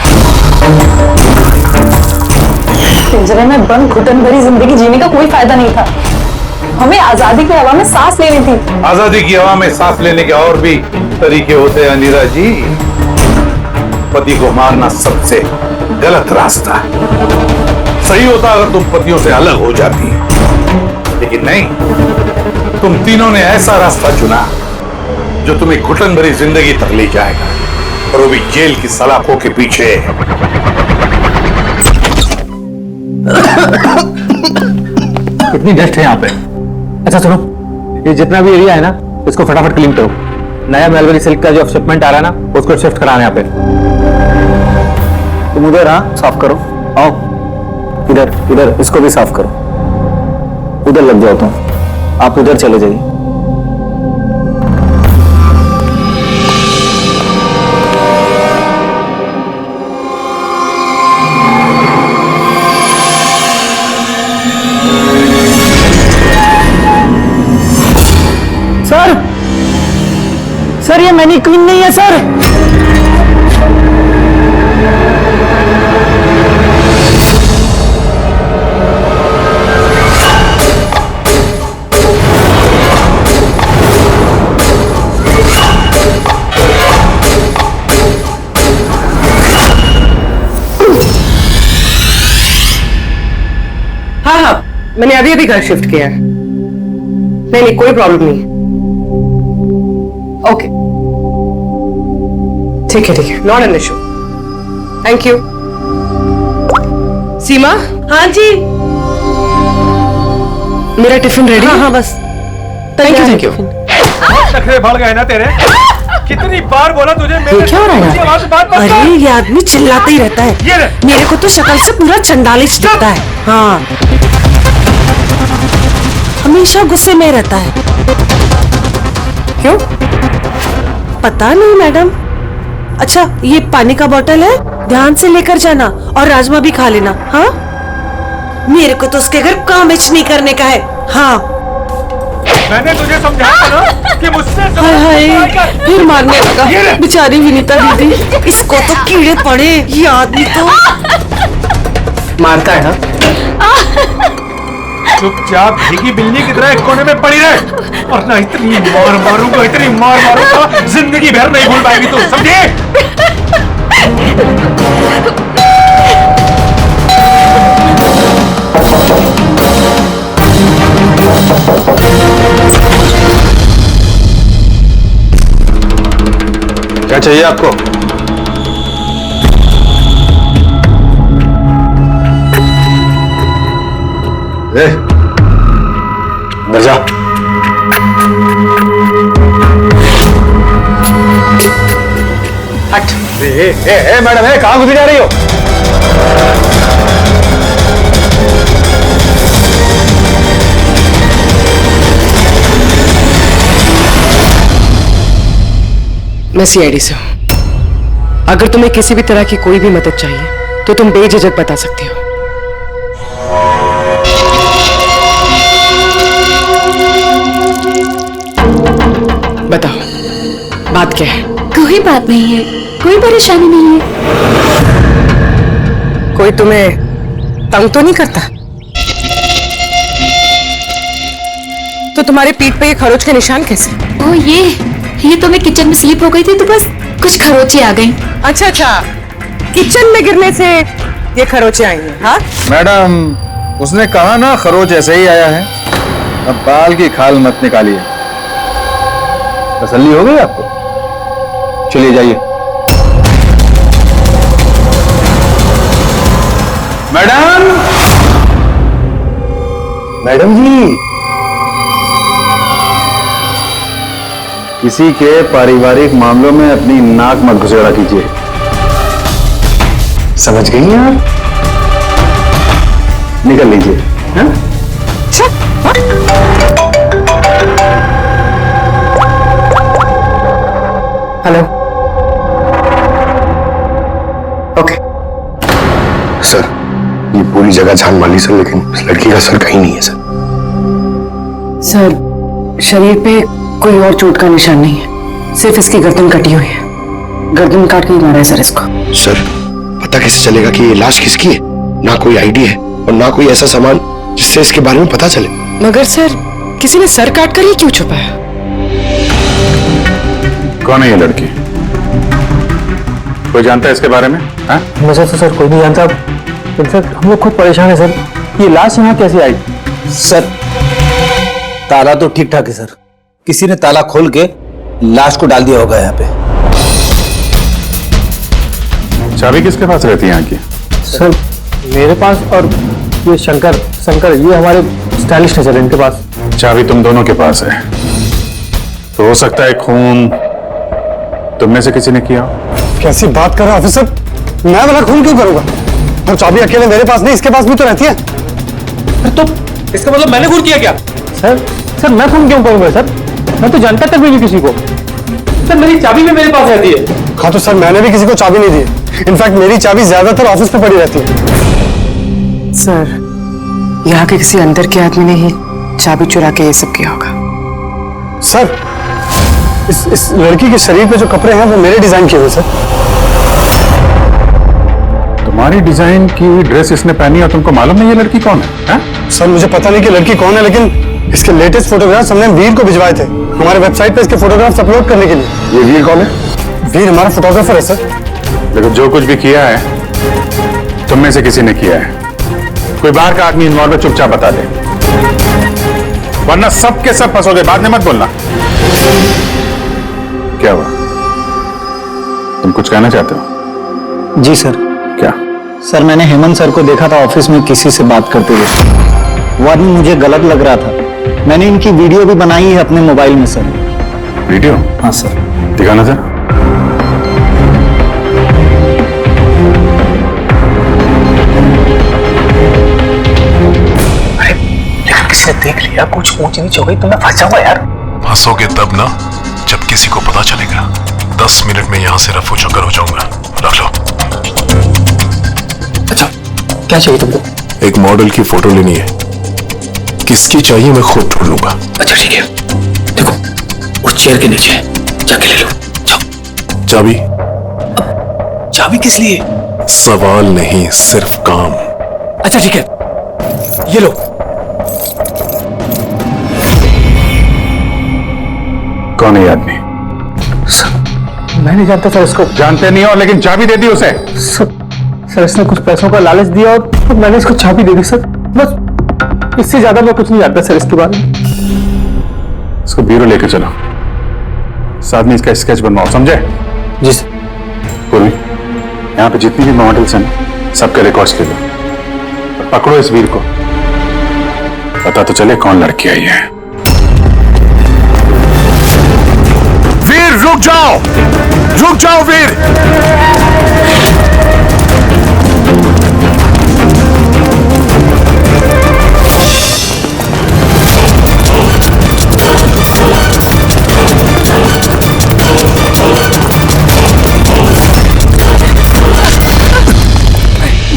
पिंजरे में बंद घुटन भरी जिंदगी जीने का कोई फायदा नहीं था। हमें आजादी की हवा में सांस लेनी थी। आजादी की हवा में सांस लेने के और भी तरीके होते हैं अनीरा जी। पति को मारना सबसे गलत रास्ता है। सही होता अगर तुम पतियों से अलग हो जाती, लेकिन नहीं, तुम तीनों ने ऐसा रास्ता चुना जो तुम्हें घुटन भरी जिंदगी तक ले जाएगा, और वो भी जेल की सलाखों के पीछे। कितनी डस्ट है यहाँ पे। अच्छा सुनो, ये जितना भी एरिया है ना, इसको फटाफट क्लीन करो। नया मलबरी सिल्क का जो शिपमेंट आ रहा है ना, उसको शिफ्ट कराना यहाँ पे। तुम उधर हाँ साफ करो। आओ इधर, इधर इसको भी साफ करो। उधर लग जाओ तुम, आप उधर चले जाइए। सर, सर ये मैनीक्वीन नहीं है सर। हाँ हाँ, मैंने अभी अभी घर शिफ्ट किया है। नहीं, कोई प्रॉब्लम नहीं। ओके ठीक है, not an issue. Thank you. Seema. हाँ जी। मेरा टिफिन रेडी? हाँ बस। Thank you. नखरे बढ़ गए ना तेरे। कितनी बार बोला तुझे मेरे क्या हो रहा है? आवाज बात मत कर। अरे ये आदमी चिल्लाता ही रहता है। ये ले। मेरे को तो शक्ल से पूरा चंडालिश दिखता है। हाँ, हमेशा गुस्से में रहता है। क्यों? पता नहीं मैडम। अच्छा, ये पानी का बोतल है, ध्यान से लेकर जाना और राजमा भी खा लेना। हाँ, मेरे को तो उसके घर काम नहीं करने का है। हाँ, मैंने तुझे समझाया ना कि मुझसे हाय हाय, फिर मारने लगा। बेचारी विनीता दीदी, इसको तो कीड़े पड़े। ये आदमी तो मारता है ना। चुपचाप भीगी बिल्ली की तरह एक कोने में पड़ी रहे, वरना इतनी मार मारूंगा, इतनी मार मारूंगा, जिंदगी भर नहीं भूल पाएगी तू, समझे? क्या चाहिए आपको? अंदर जा। हट। मैडम, कहाँ घुसी जा रही हो? मैं सीआईडी से हूँ। अगर तुम्हें किसी भी तरह की कोई भी मदद चाहिए तो तुम बेझिझक बता सकती हो। बताओ, बात क्या है? कोई बात नहीं है, कोई परेशानी नहीं है। कोई तुम्हें तंग तो नहीं करता? तो तुम्हारे पीठ पे ये खरोच के निशान कैसे? ओ ये तो मैं किचन में स्लिप हो गई थी तो बस कुछ खरोचे आ गई। अच्छा अच्छा, किचन में गिरने से ये खरोचे आई हैं? हाँ मैडम, उसने कहा ना खरोच ऐसे ही आया है। अब बाल की खाल मत निकालिए। तसल्ली हो गई आपको? चलिए जाइए। मैडम, मैडम जी, किसी के पारिवारिक मामलों में अपनी नाक मत घुसेड़ा कीजिए। समझ गई हैं आप? निकल लीजिए। हाँ? हेलो। ओके सर, ये पूरी जगह छान मार ली सर, लेकिन इस लड़की का सर कहीं नहीं है सर। सर, शरीर पे कोई और चोट का निशान नहीं है, सिर्फ इसकी गर्दन कटी हुई है। गर्दन काट के ही मारा है सर इसको। सर, पता कैसे चलेगा कि ये लाश किसकी है? ना कोई आईडी है और ना कोई ऐसा सामान जिससे इसके बारे में पता चले। मगर सर, किसी ने सर काट कर ही क्यों छुपाया? कौन है ये लड़की? कोई जानता है इसके बारे में? हाँ? मुझे तो सर कोई नहीं जानता। इनफैक्ट हम लोग खुद परेशान है सर। ये लाश यहाँ कैसे आई? सर, ताला तो ठीक ठाक है सर। किसी ने ताला खोल के लाश को डाल दिया होगा यहाँ पे। चाबी किसके पास रहती है यहाँ की? सर, मेरे पास और ये शंकर ये हमारे स्टाइलिस्ट है सर, इनके पास। चाबी तुम दोनों के पास है, तो हो सकता है खून तुम में से किसी ने किया हो। कैसी बात कर रहे हैं ऑफिसर? मैं वाला खून क्यों करूंगा? और चाबी अकेले मेरे पास नहीं, इसके पास भी तो रहती है। तो इसका मतलब मैंने खून किया क्या? सर मैं खून क्यों करूंगा सर? मैं तो जानता तक भी नहीं किसी को। सर, मेरी चाबी भी मेरे पास रहती है। हाँ तो सर, मैंने भी किसी को चाबी नहीं दी। इनफैक्ट मेरी चाबी ज्यादातर ऑफिस पे पड़ी रहती है। सर, यहाँ के किसी अंदर के आदमी ने ही चाबी चुरा के ये सब किया होगा। सर, इस लड़की के शरीर पे जो कपड़े हैं वो मेरे डिजाइन किए हुए सर। तुम्हारी डिजाइन की ड्रेस इसने पहनी और तुमको मालूम नहीं ये लड़की कौन है? सर, मुझे पता नहीं कि लड़की कौन है, लेकिन इसके लेटेस्ट फोटोग्राफ्स हमने वीर को भिजवाए थे हमारे वेबसाइट पे इसके फोटोग्राफ्स अपलोड करने के लिए। ये वीर कौन है? वीर हमारा फोटोग्राफर है सर। लेकिन जो कुछ भी किया है तुम में से किसी ने किया है। कोई बाहर का आदमी इन्वॉल्व है, चुपचाप बता दे, वरना सब के सब फंसोगे। बाद में मत बोलना। क्या हुआ? तुम कुछ कहना चाहते हो? जी सर। क्या? सर मैंने हेमंत सर को देखा था ऑफिस में किसी से बात करते हुए। वो आदमी मुझे गलत लग रहा था। मैंने इनकी वीडियो भी बनाई है अपने मोबाइल में सर। वीडियो? हाँ सर। दिखाना सर। अरे लेकिन किसने देख लिया, कुछ ऊंच नीच हो गई तो मैं फंस जाऊंगा यार। फंसोगे तब ना जब किसी को पता चलेगा। 10 मिनट में यहाँ से रफू चक्कर हो जाऊंगा। रख लो। अच्छा क्या चाहिए तुमको? एक मॉडल की फोटो लेनी है। किसकी चाहिए मैं खुद ढूंढ लूंगा। अच्छा ठीक है, देखो उस चेयर के नीचे जाके ले लो। जाओ। चाबी? चाबी किस लिए? सवाल नहीं, सिर्फ काम। अच्छा ठीक है, ये लो। कौन है ये आदमी? मैं नहीं जानता सर इसको। जानते नहीं हो लेकिन चाबी दे दी उसे। सर इसने कुछ पैसों का लालच दिया और तो मैंने इसको चाबी दे दी सर। बस इससे ज्यादा मैं कुछ नहीं जानता सर इसके बारे में। इसको ब्यूरो लेके चलो, साथ में इसका स्केच बनवाओ, समझे? जी सर। पूर्वी, यहाँ पे जितनी भी मॉडल्स हैं सबके रिकॉर्ड्स ले लो और पकड़ो इस वीर को। पता तो चले कौन लड़की आई है। वीर रुक जाओ, रुक जाओ वीर।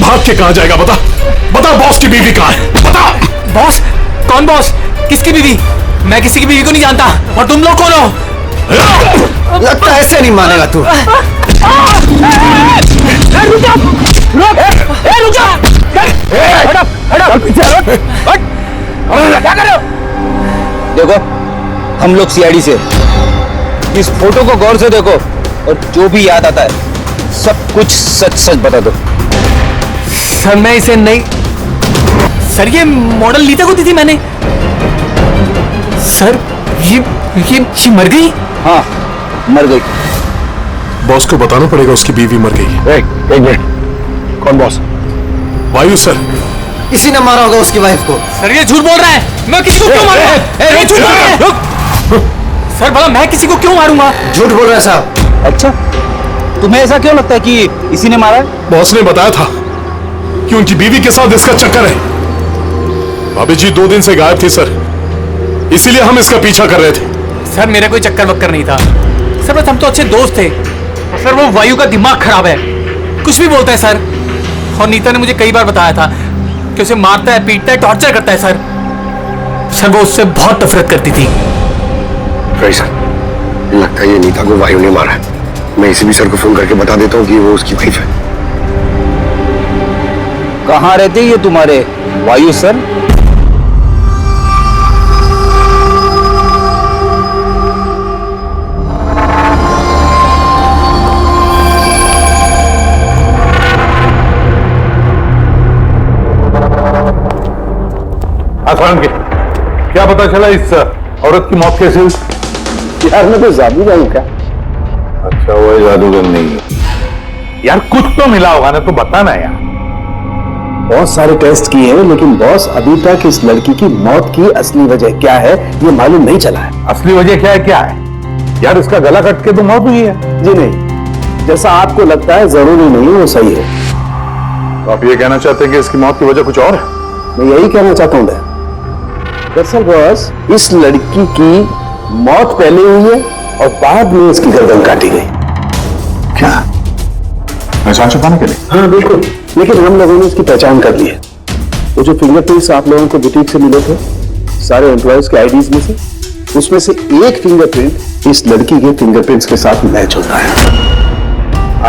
भाग के कहां जाएगा? बता बता, बॉस की बीवी कहां है? बता। बॉस? कौन बॉस? किसकी बीवी? मैं किसी की बीवी को नहीं जानता। और तुम लोग कौन हो? लगता है ऐसे नहीं मानेगा तू। देखो हम लोग सीआईडी से, इस फोटो को गौर से देखो और जो भी याद आता है सब कुछ सच सच बता दो। सर मैं इसे नहीं, सर ये मॉडल लीता को दी थी मैंने। सर ये मर गई? हाँ मर गई। बॉस को बताना पड़ेगा उसकी बीवी मर गई। एक मिनट, कौन बॉस? वायु सर। इसी ने मारा होगा उसकी वाइफ को। सर ये झूठ बोल रहा है। मैं किसी को क्यों मारूंगा? ये झूठ बोल रहा है। सर भला मैं किसी को क्यों मारूंगा? झूठ बोल रहा है साहब। अच्छा तुम्हें ऐसा क्यों लगता है कि इसी ने मारा है? बॉस ने बताया था कि उनकी बीवी के साथ इसका चक्कर है। भाभी जी 2 दिन से गायब थी सर, इसीलिए हम इसका पीछा कर रहे थे। सर मेरा कोई चक्कर वक्कर नहीं था सर, बस हम तो अच्छे दोस्त थे। सर वो वायु का दिमाग खराब है, कुछ भी बोलता है सर। और नीता ने मुझे कई बार बताया था कि उसे मारता है, पीटता है, टॉर्चर करता है सर। सर वो उससे बहुत नफरत करती थी। सर लगता है ये नीता को वायु ने मारा है। मैं इसी भी सर को फोन करके बता देता हूँ कि वो उसकी वाइफ है। कहाँ रहते ये तुम्हारे वायु सर? आसान के क्या पता चला इस औरत की मौत कैसे हुई? यार मैं तो जादूगर हूँ क्या? अच्छा वो जादूगर नहीं है यार, कुछ तो मिला होगा ना, तो बताना यार। बहुत सारे टेस्ट किए हैं लेकिन बॉस अभी तक इस लड़की की मौत की असली वजह क्या है ये मालूम नहीं चला है। असली वजह क्या है यार? इसका गला कट के तो मौत हुई है। जी नहीं, जैसा आपको लगता है जरूरी नहीं वो सही है। तो आप ये कहना चाहते हैं कि इसकी मौत की वजह कुछ और है? मैं यही कहना चाहता हूँ। दरअसल बॉस इस लड़की की मौत पहले हुई है और बाद में इसकी गर्दन काटी गई। क्या? पहचान छुपाने के लिए? हाँ बिल्कुल, लेकिन हम लोगों ने इसकी पहचान कर ली है। वो जो फिंगरप्रिंट्स आप लोगों को बुटीक से मिले थे सारे एम्प्लॉयज के आईडीज में से, उसमें से एक फिंगरप्रिंट इस लड़की के फिंगरप्रिंट्स के साथ मैच होता है।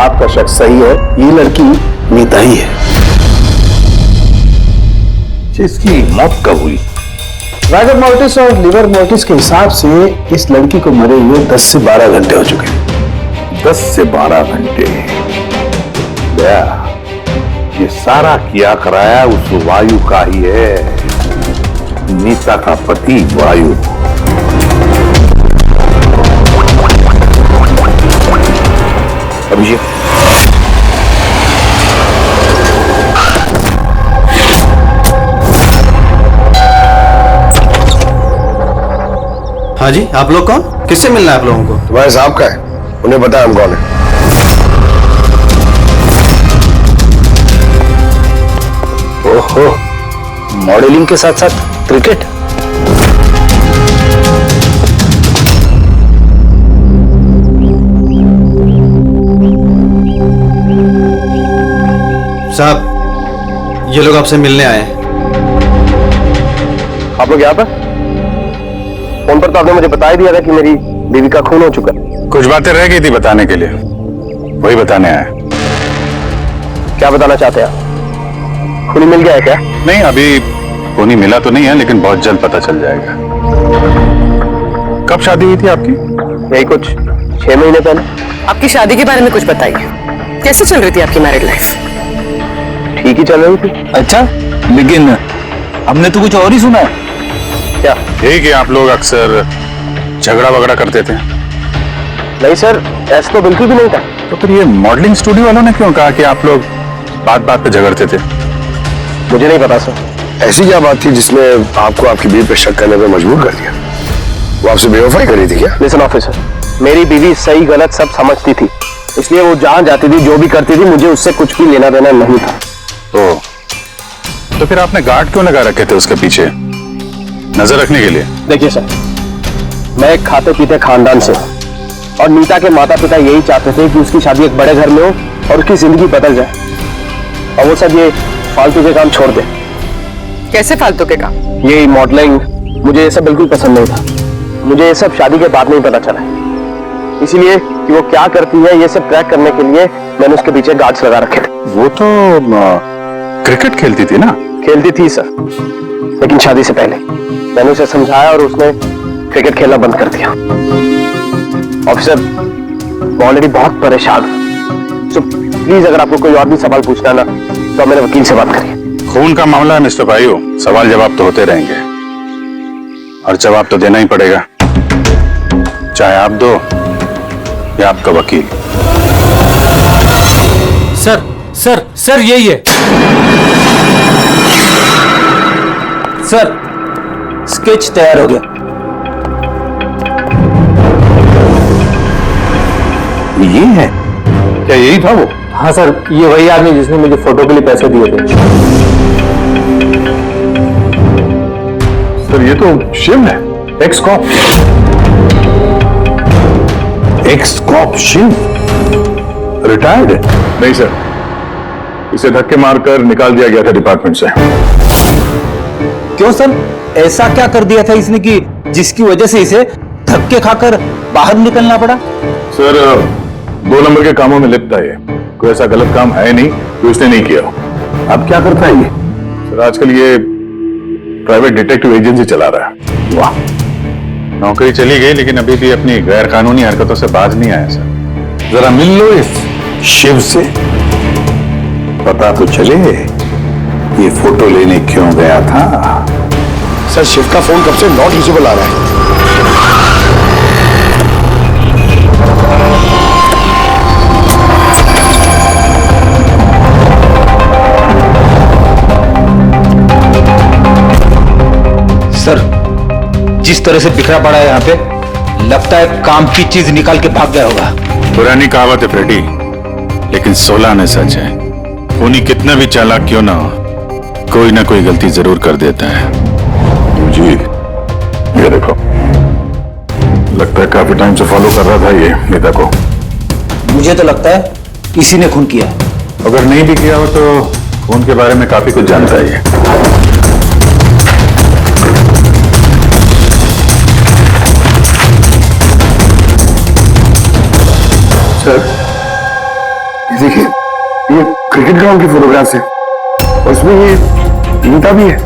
आपका शक सही है, ये लड़की नीता ही है। इसकी मौत कब हुई? राइगर मॉर्टिस और लिवर मॉर्टिस के हिसाब से इस लड़की को मरे हुए 10 से 12 घंटे हो चुके हैं। 10 से 12 घंटे? ये सारा किया कराया उस वायु का ही है, नीता का पति वायु। अभिषेक हाँ जी, आप लोग कौन? किससे मिलना है आप लोगों को? तुम्हारे साहब का है, उन्हें पता है हम कौन है। ओहो, मॉडलिंग के साथ साथ क्रिकेट। साहब, ये लोग आपसे मिलने आए हैं। आप लोग यहाँ पर? फोन पर तो आपने मुझे बता ही दिया था कि मेरी बीवी का खून हो चुका है। कुछ बातें रह गई थी बताने के लिए, वही बताने आया। क्या बताना चाहते हैं आप? खूनी मिल गया है क्या? नहीं, अभी खूनी मिला तो नहीं है, लेकिन बहुत जल्द पता चल जाएगा। कब शादी हुई थी आपकी? यही कुछ 6 महीने पहले। आपकी शादी के बारे में कुछ बताइए, कैसे चल रही थी आपकी मैरिड लाइफ? ठीक ही चल रही थी। अच्छा, लेकिन हमने तो कुछ और ही सुना है। क्या? यही कि आप लोग अक्सर झगड़ा वगड़ा करते थे। नहीं सर, ऐसा तो बिल्कुल भी नहीं था। तो फिर ये मॉडलिंग स्टूडियो वालों ने क्यों कहा कि आप लोग बात बात पे झगड़ते थे? मुझे नहीं पता सर। ऐसी क्या बात थी जिसने आपको आपकी बीवी पे शक करने पे मजबूर कर दिया? वो आपसे बेवफाई कर रही थी क्या? लिसन ऑफिसर, मेरी बीवी सही गलत सब समझती थी, इसलिए वो जहां जाती थी, जो भी करती थी, मुझे उससे कुछ भी लेना देना नहीं था। तो फिर आपने गार्ड क्यों लगा रखे थे उसके पीछे, नजर रखने के लिए? देखिए सर, मैं एक खाते पीते खानदान से, और नीता के माता पिता यही चाहते थे कि उसकी शादी एक बड़े घर में हो और उसकी जिंदगी बदल जाए, और वो सब ये फालतू के काम छोड़ दे। कैसे फालतू के काम? ये मॉडलिंग, मुझे ये सब बिल्कुल पसंद नहीं था। मुझे ये सब शादी के बाद नहीं पता चला, इसीलिए कि वो क्या करती है ये सब ट्रैक करने के लिए मैंने उसके पीछे गार्ड्स लगा रखे थे। वो तो क्रिकेट खेलती थी ना? खेलती थी सर, लेकिन शादी से पहले मैंने उसे समझाया और उसने क्रिकेट खेलना बंद कर दिया। ऑफिसर, मैं ऑलरेडी बहुत परेशान हूं, सो प्लीज अगर आपको कोई और भी सवाल पूछना ना, तो मेरे वकील से बात करिए। खून का मामला है मिस्टर भाइयों, सवाल जवाब तो होते रहेंगे, और जवाब तो देना ही पड़ेगा, चाहे आप दो या आपका वकील। सर सर सर, यही है सर, स्केच तैयार हो गया। ये है क्या यही था वो? हाँ सर, ये वही आदमी जिसने मुझे फोटो के लिए पैसे दिए थे। सर ये तो शिव है, ex cop. Ex cop Shiv retired है? नहीं सर, इसे धक्के मारकर निकाल दिया गया था डिपार्टमेंट से। क्यों सर, ऐसा क्या कर दिया था इसने कि जिसकी वजह से इसे धक्के खाकर बाहर निकलना पड़ा? सर 2 नंबर के कामों में लिप्त है ये, कोई ऐसा गलत काम है नहीं जो इसने नहीं किया। अब क्या करता है ये? सर आजकल ये प्राइवेट डिटेक्टिव एजेंसी चला रहा है। वाह, नौकरी चली गई, लेकिन अभी भी अपनी गैर कानूनी हरकतों से बाज नहीं आया सर। जरा मिल लो इस शिव से, पता तो चले ये फोटो लेने क्यों गया था। सर शिव का फोन कब से नॉट यूजेबल आ रहा है। सर, जिस तरह से बिखरा पड़ा है यहाँ पे, लगता है काम की चीज निकाल के भाग गया होगा। पुरानी कहावत है फ्रेडी, लेकिन 16 में सच है। खूनी कितना भी चालाक क्यों ना हो, कोई ना कोई गलती जरूर कर देता है। जी, ये देखो, लगता है काफी टाइम से फॉलो कर रहा था ये नेता को। मुझे तो लगता है इसी ने खून किया है। अगर नहीं भी किया हो तो खून के बारे में काफी कुछ जानता ही है। सर ये देखिए, ये क्रिकेट ग्राउंड की फोटोग्राफ है और इसमें ये नीता भी है।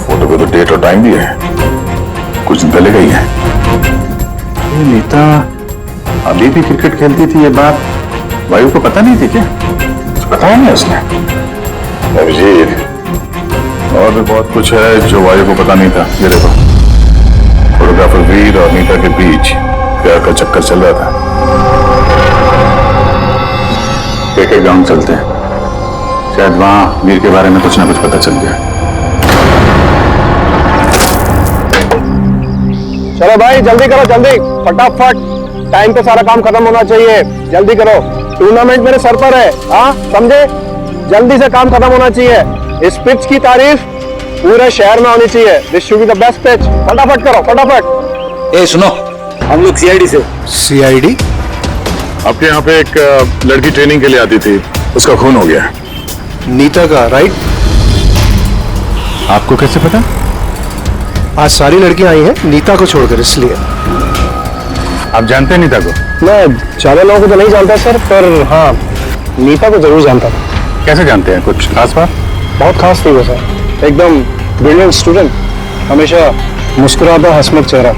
फोटो पे तो डेट और टाइम भी है, कुछ दिन पहले गई है। ये नीता अभी भी क्रिकेट खेलती थी, ये बात वायु को पता नहीं थी क्या? बताया नहीं उसने? अभिजीत, और भी बहुत कुछ है जो वायु को पता नहीं था। ये देखो, फोटोग्राफर वीर और नीता के बीच प्यार का चक्कर चल रहा था। क्रिकेट ग्राउंड चलते हैं, शायद वहां वीर के बारे में कुछ ना कुछ पता चल गया। चलो भाई जल्दी करो, जल्दी फटाफट, टाइम पे सारा काम खत्म होना चाहिए, जल्दी करो। टूर्नामेंट मेरे सर पर है, हाँ समझे? जल्दी से काम खत्म होना चाहिए। इस पिच की तारीफ पूरे शहर में होनी चाहिए। This should be the best pitch. फटाफट करो, फटाफट। ए सुनो, हम लोग सीआईडी से। सीआईडी? आपके यहाँ पे एक लड़की ट्रेनिंग के लिए आती थी, उसका खून हो गया। नीता का, राइट? आपको कैसे पता? आज सारी लड़कियां आई हैं नीता को छोड़कर, इसलिए। आप जानते हैं नीता को? मैं ज्यादा लोगों को तो नहीं जानता सर, पर हाँ नीता को जरूर जानता था। कैसे जानते हैं? कुछ खास बात? बहुत खास थी वो सर, एकदम ब्रिलियंट स्टूडेंट, हमेशा मुस्कुराता हंसमुख चेहरा।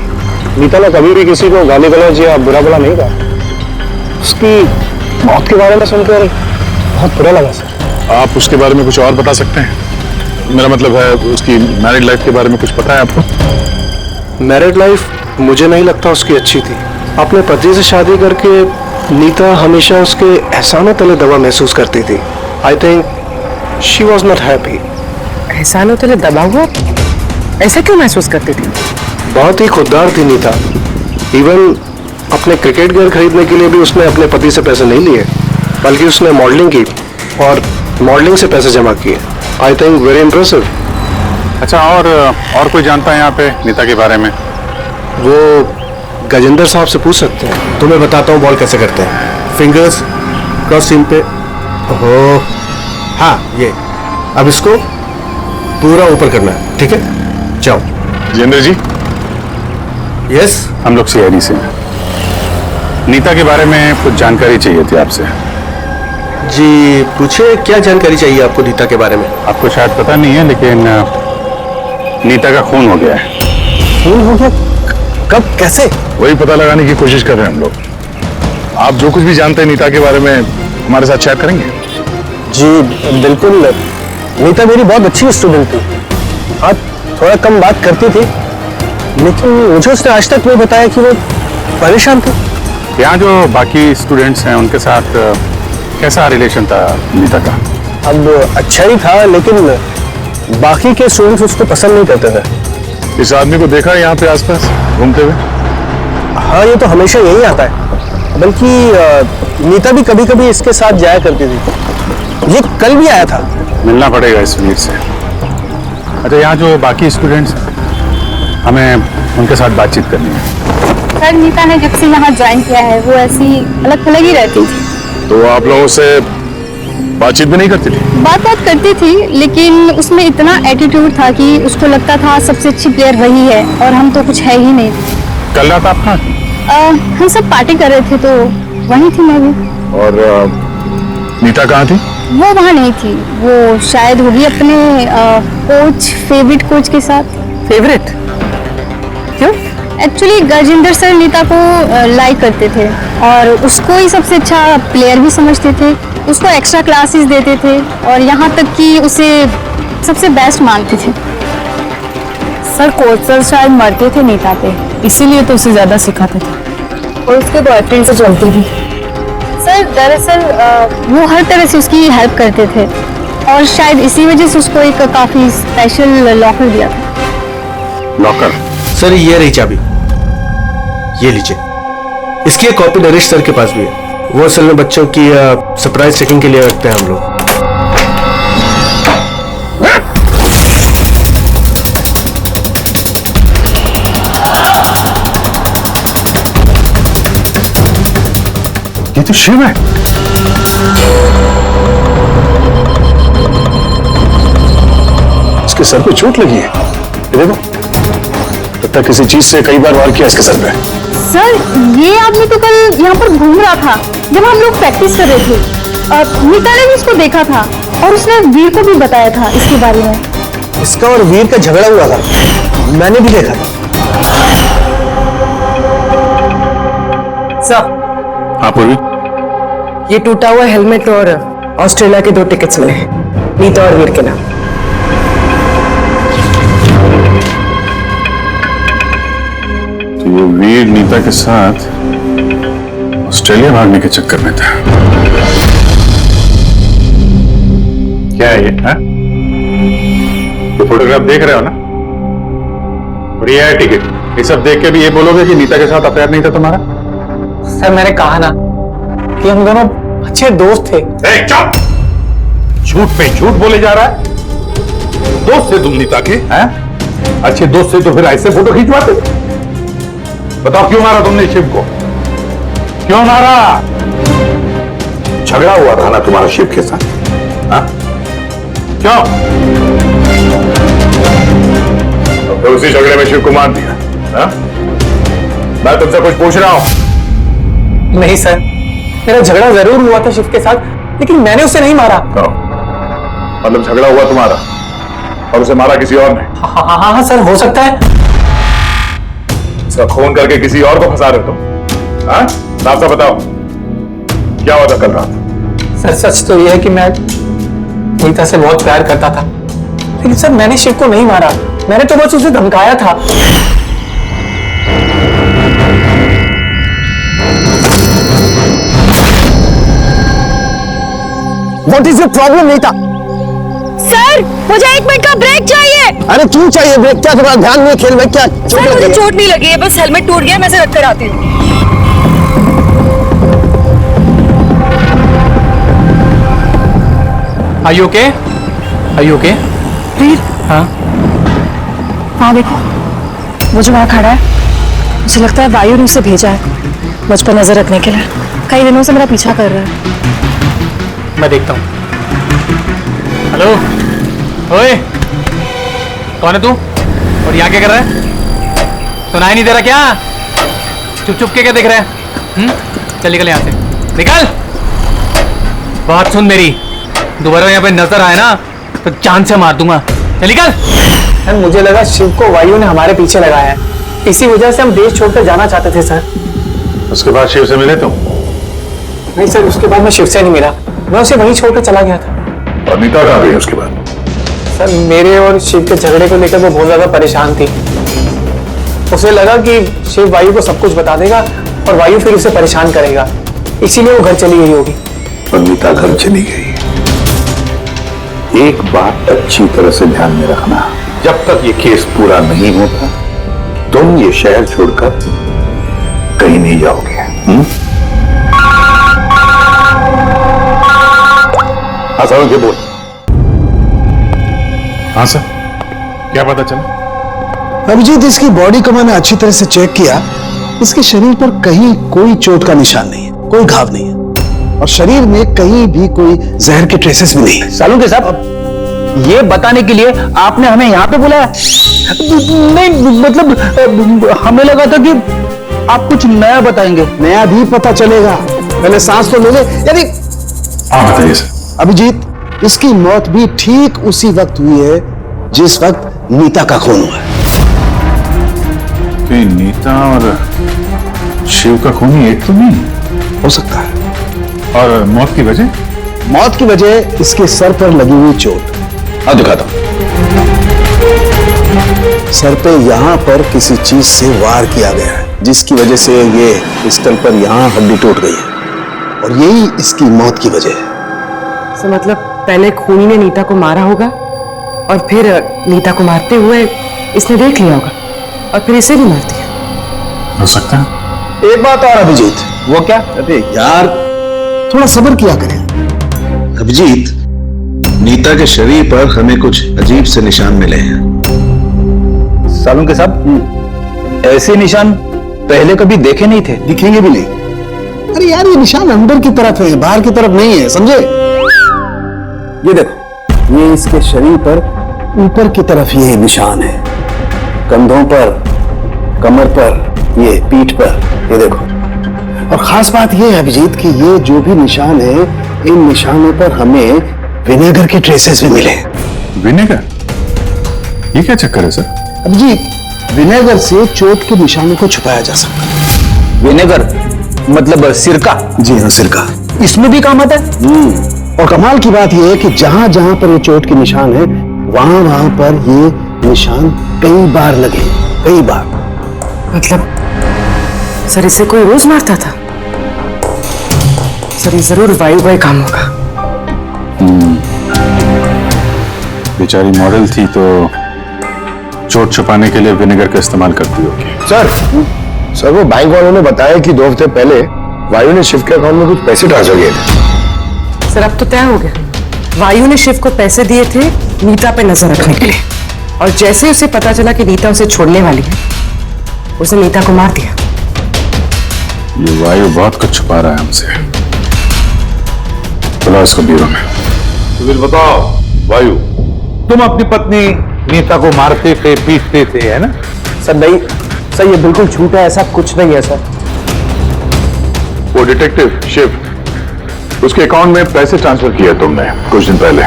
नीता ने कभी भी किसी को गाली गलौज या बुरा भला नहीं कहा। उसकी मौत के बारे में सुनकर बहुत बुरा लगा सर। आप उसके बारे में कुछ और बता सकते हैं? मेरा मतलब है उसकी मैरिड लाइफ के बारे में कुछ पता है आपको? मैरिड लाइफ मुझे नहीं लगता उसकी अच्छी थी। अपने पति से शादी करके नीता हमेशा उसके एहसानों तले दबा महसूस करती थी। I think she was not happy. एहसानों तले दबा हुआ? ऐसा क्यों महसूस करती थी? बहुत ही खुददार थी नीता। इवन अपने क्रिकेट गियर खरीदने के लिए भी उसने अपने पति से पैसे नहीं लिए, बल्कि उसने मॉडलिंग की और मॉडलिंग से पैसे जमा किए। I think very impressive. अच्छा, और कोई जानता है यहाँ पे नीता के बारे में? वो गजेंद्र साहब से पूछ सकते हैं। तुम्हें बताता हूँ बॉल कैसे करते हैं। फिंगर्स क्रॉस सीम पे, हो हाँ ये। अब इसको पूरा ऊपर करना है, ठीक है? जाओ। जितेंद्र जी। यस? हम लोग सीआईडी से हैं। नीता के बारे में कुछ जानकारी चाहिए थी आपसे। जी पूछिए, क्या जानकारी चाहिए आपको नीता के बारे में? आपको शायद पता नहीं है, लेकिन नीता का खून हो गया है। खून हो गया? कब, कैसे? वही पता लगाने की कोशिश कर रहे हैं हम लोग। आप जो कुछ भी जानते हैं नीता के बारे में हमारे साथ शेयर करेंगे? जी बिल्कुल। नीता मेरी बहुत अच्छी स्टूडेंट थी। हाँ थोड़ा कम बात करती थी, लेकिन मुझे उसने आज तक नहीं बताया कि वो परेशान थी। यहाँ जो बाकी स्टूडेंट्स हैं उनके साथ कैसा रिलेशन था नीता का? अब अच्छा ही था, लेकिन बाकी के स्टूडेंट्स उसको पसंद नहीं करते थे। इस आदमी को देखा है यहाँ पे आसपास घूमते हुए? हाँ ये तो हमेशा यही आता है, बल्कि नीता भी कभी कभी इसके साथ जाया करती थी। ये कल भी आया था। मिलना पड़ेगा इस वीर से। अच्छा, यहाँ जो बाकी स्टूडेंट्स, हमें उनके साथ बातचीत करनी है। सर नीता ने जब से यहाँ ज्वाइन किया है वो ऐसी अलग थलग ही रहती थी। तो आप लोगों से बातचीत भी नहीं करती थी? बात करती थी, लेकिन उसमें इतना एटीट्यूड था कि उसको लगता था सबसे अच्छी प्लेयर वही है और हम तो कुछ है ही नहीं। कल रात आप कहाँ थी? हम सब पार्टी कर रहे थे तो वहीं थी मैं भी। और नीता कहाँ थी? वो वहाँ नहीं थी, वो शायद होगी अपने कोच, फेवरेट कोच के साथ। फेवरेट? क्यों? एक्चुअली गजेंद्र सर नीता को लाइक करते थे और उसको ही सबसे अच्छा प्लेयर भी समझते थे। उसको एक्स्ट्रा क्लासेस देते थे और यहाँ तक कि उसे सबसे बेस्ट मानते थे। सर कोच सर शायद मरते थे नीता पे, इसीलिए तो उसे ज्यादा सिखाते थे और उसके बॉयफ्रेंड से चलती थी। सर दरअसल वो हर तरह से उसकी हेल्प करते थे और शायद इसी वजह से उसको एक काफी स्पेशल लॉकर दिया था। लॉकर? सर ये रही चाबी, ये लीजिए। इसकी एक कॉपी नरेश सर के पास भी है। वो असल में बच्चों की सरप्राइज चेकिंग के लिए रखते हैं हम लोग। ये तो शिव है। इसके सर पे चोट लगी है, ये देखो। लगता है किसी चीज से कई बार वार किया इसके सर पे। सर ये आदमी तो कल यहाँ पर घूम रहा था जब हम लोग प्रैक्टिस कर रहे थे। नीता ने भी इसको देखा था और उसने वीर को भी बताया था इसके बारे में। इसका और वीर का झगड़ा हुआ था, मैंने भी देखा था। सर हाँ पूर्वी, ये टूटा हुआ हेलमेट और ऑस्ट्रेलिया के 2 टिकट्स मिले हैं, नीता और वीर के नाम। तो ये वीर नीता के साथ ऑस्ट्रेलिया भागने के चक्कर में था। क्या है ये? ये फोटोग्राफ देख रहे हो ना? और ये है टिकट। ये सब देख के भी ये बोलोगे कि नीता के साथ अफेयर नहीं था तुम्हारा? सर मैंने कहा ना कि हम दोनों अच्छे दोस्त थे। चुप! झूठ पे झूठ बोले जा रहा है। दोस्त थे तुम नीता के, हैं? अच्छे दोस्त थे तो फिर ऐसे फोटो खींचवाते? बताओ क्यों मारा तुमने शिव को? क्यों मारा? झगड़ा हुआ था ना तुम्हारा शिव के साथ, हाँ? क्यों? तो फिर उसी झगड़े में शिव को मार दिया, हाँ? मैं तुमसे कुछ पूछ रहा हूं। नहीं सर, मेरा झगड़ा जरूर हुआ था शिव के साथ, लेकिन मैंने उसे नहीं मारा। मतलब झगड़ा हुआ तुम्हारा और उसे मारा किसी और ने? हाँ सर, हो सकता है। इसका खून करके किसी और को फंसा रहे हो तुम, हाँ? साफ साफ बताओ क्या हुआ था कल रात? सर सच तो यह है कि मैं नीता से बहुत प्यार करता था, लेकिन सर मैंने शिव को नहीं मारा, मैंने तो बस उसे धमकाया था। What is your problem Nita? Sir मुझे 1 मिनट का ब्रेक चाहिए। अरे क्यों चाहिए ब्रेक? क्या तुम्हारा ध्यान में खेल में? क्या सर मुझे चोट नहीं लगी है, बस हेलमेट टूट गया, मैं इसे रख कर आती हूँ। Are you okay? Are you okay? वीर, हाँ हाँ देखो, वो जो वहाँ खड़ा है, मुझे लगता है वायु ने उसे भेजा है मुझ पर नजर रखने के लिए। कई दिनों से मेरा पीछा कर रहा है। मैं देखता हूँ। हेलो, ओए, कौन है तू? और यहाँ क्या कर रहा है? सुनाई नहीं दे रहा क्या? चुप चुप के क्या देख रहा है? चल निकल यहाँ से, निकल। बात सुन मेरी, दोबारा यहाँ पे नजर आए ना तो जान से मार दूंगा। चल निकल। सर मुझे लगा शिव को वायु ने हमारे पीछे लगाया है, इसी वजह से हम देश छोड़कर जाना चाहते थे सर। उसके बाद शिव से मिले तुम? नहीं सर, उसके बाद मैं शिव से नहीं मिला, मैं उसे वहीं छोड़कर चला गया था। और नीता कहाँ गई उसके बाद? सर मेरे और शिव के झगड़े को लेकर वो बहुत ज्यादा परेशान थी। उसे लगा कि शिव वायु को सब कुछ बता देगा और वायु फिर उसे परेशान करेगा, इसीलिए वो घर चली गई होगी। और नीता घर चली गई। एक बात अच्छी तरह से ध्यान में रखना, जब तक ये केस पूरा नहीं होता तुम ये शहर छोड़कर कहीं नहीं जाओगे। हाँ सर, ये बोल। हाँ सर, क्या पता चला? अभिजीत, इसकी बॉडी को मैंने अच्छी तरह से चेक किया। इसके शरीर पर कहीं कोई चोट का निशान नहीं है, कोई घाव नहीं है, और शरीर में कहीं भी कोई जहर के ट्रेसेस भी नहीं है। सालुंके साहब, ये बताने के लिए आपने हमें यहाँ पे बुलाया? नहीं मतलब हमें लगा था कि आप कुछ नया बताएंगे। नया भी पता चलेगा, पहले सांस तो ले ले। यानी हाँ बताइए सर। अभिजीत, इसकी मौत भी ठीक उसी वक्त हुई है जिस वक्त नीता का खून हुआ है। तो नीता और शिव का खून एक तो नहीं हो सकता है। और मौत की वजह? मौत की वजह इसके सर पर लगी हुई चोट। हाँ दिखाता हूं। सर पे यहाँ पर किसी चीज से वार किया गया है, जिसकी वजह से ये पिस्टल पर यहाँ हड्डी टूट गई है, और यही इसकी मौत की वजह है। तो मतलब पहले खूनी ने नीता को मारा होगा और फिर नीता को मारते हुए इसने देख लिया होगा और फिर इसे भी मार दिया। हो सकता है। एक बात और अभिजीत। वो क्या? अरे यार, थोड़ा सब्र किया करें। अभिजीत, नीता के शरीर पर हमें कुछ अजीब से निशान मिले हैं। सालुंके साहब, ऐसे निशान पहले कभी देखे नहीं थे। दिखेंगे भी नहीं। अरे यार, ये निशान अंदर की तरफ है, बाहर की तरफ नहीं है, समझे? ये देखो, ये इसके शरीर पर ऊपर की तरफ ये निशान है, कंधों पर, कमर पर, ये पीठ पर, ये देखो। और खास बात ये है अभिजीत कि ये जो भी निशान है, इन निशानों पर हमें विनेगर के ट्रेसेस भी मिले। विनेगर? ये क्या चक्कर है सर? अभिजीत, विनेगर से चोट के निशानों को छुपाया जा सकता है। विनेगर मतलब सिरका? जी हाँ, सिरका इसमें भी काम आता है। और कमाल की बात यह है कि जहां जहां पर ये चोट के निशान है, वहां वहां पर ये निशान कई बार लगे, कई बार। मतलब सर इसे कोई रोज मारता था? सर ये जरूर वायु का काम होगा। बेचारी मॉडल थी तो चोट छुपाने के लिए विनेगर का इस्तेमाल करती होगी। सर वो बैंक वालों ने बताया कि 2 हफ्ते पहले वायु ने शिव के अकाउंट में कुछ पैसे ट्रांसफर किए थे। सर अब तो तय हो गया, वायु ने शिव को पैसे दिए थे नीता पे नजर रखने के लिए, और जैसे उसे पता चला कि नीता उसे छोड़ने वाली है, उसने नीता को मार दिया। ये वायु बहुत कुछ छुपा रहा है हमसे। बुलाओ इसको ब्यूरो में। तो फिर बताओ वायु, तुम अपनी पत्नी नीता को मारते थे, पीटते थे, है ना? सर नहीं सर, ये बिल्कुल झूठ है, ऐसा कुछ नहीं है सर। वो डिटेक्टिव शिव, उसके अकाउंट में पैसे ट्रांसफर किए तुमने कुछ दिन पहले,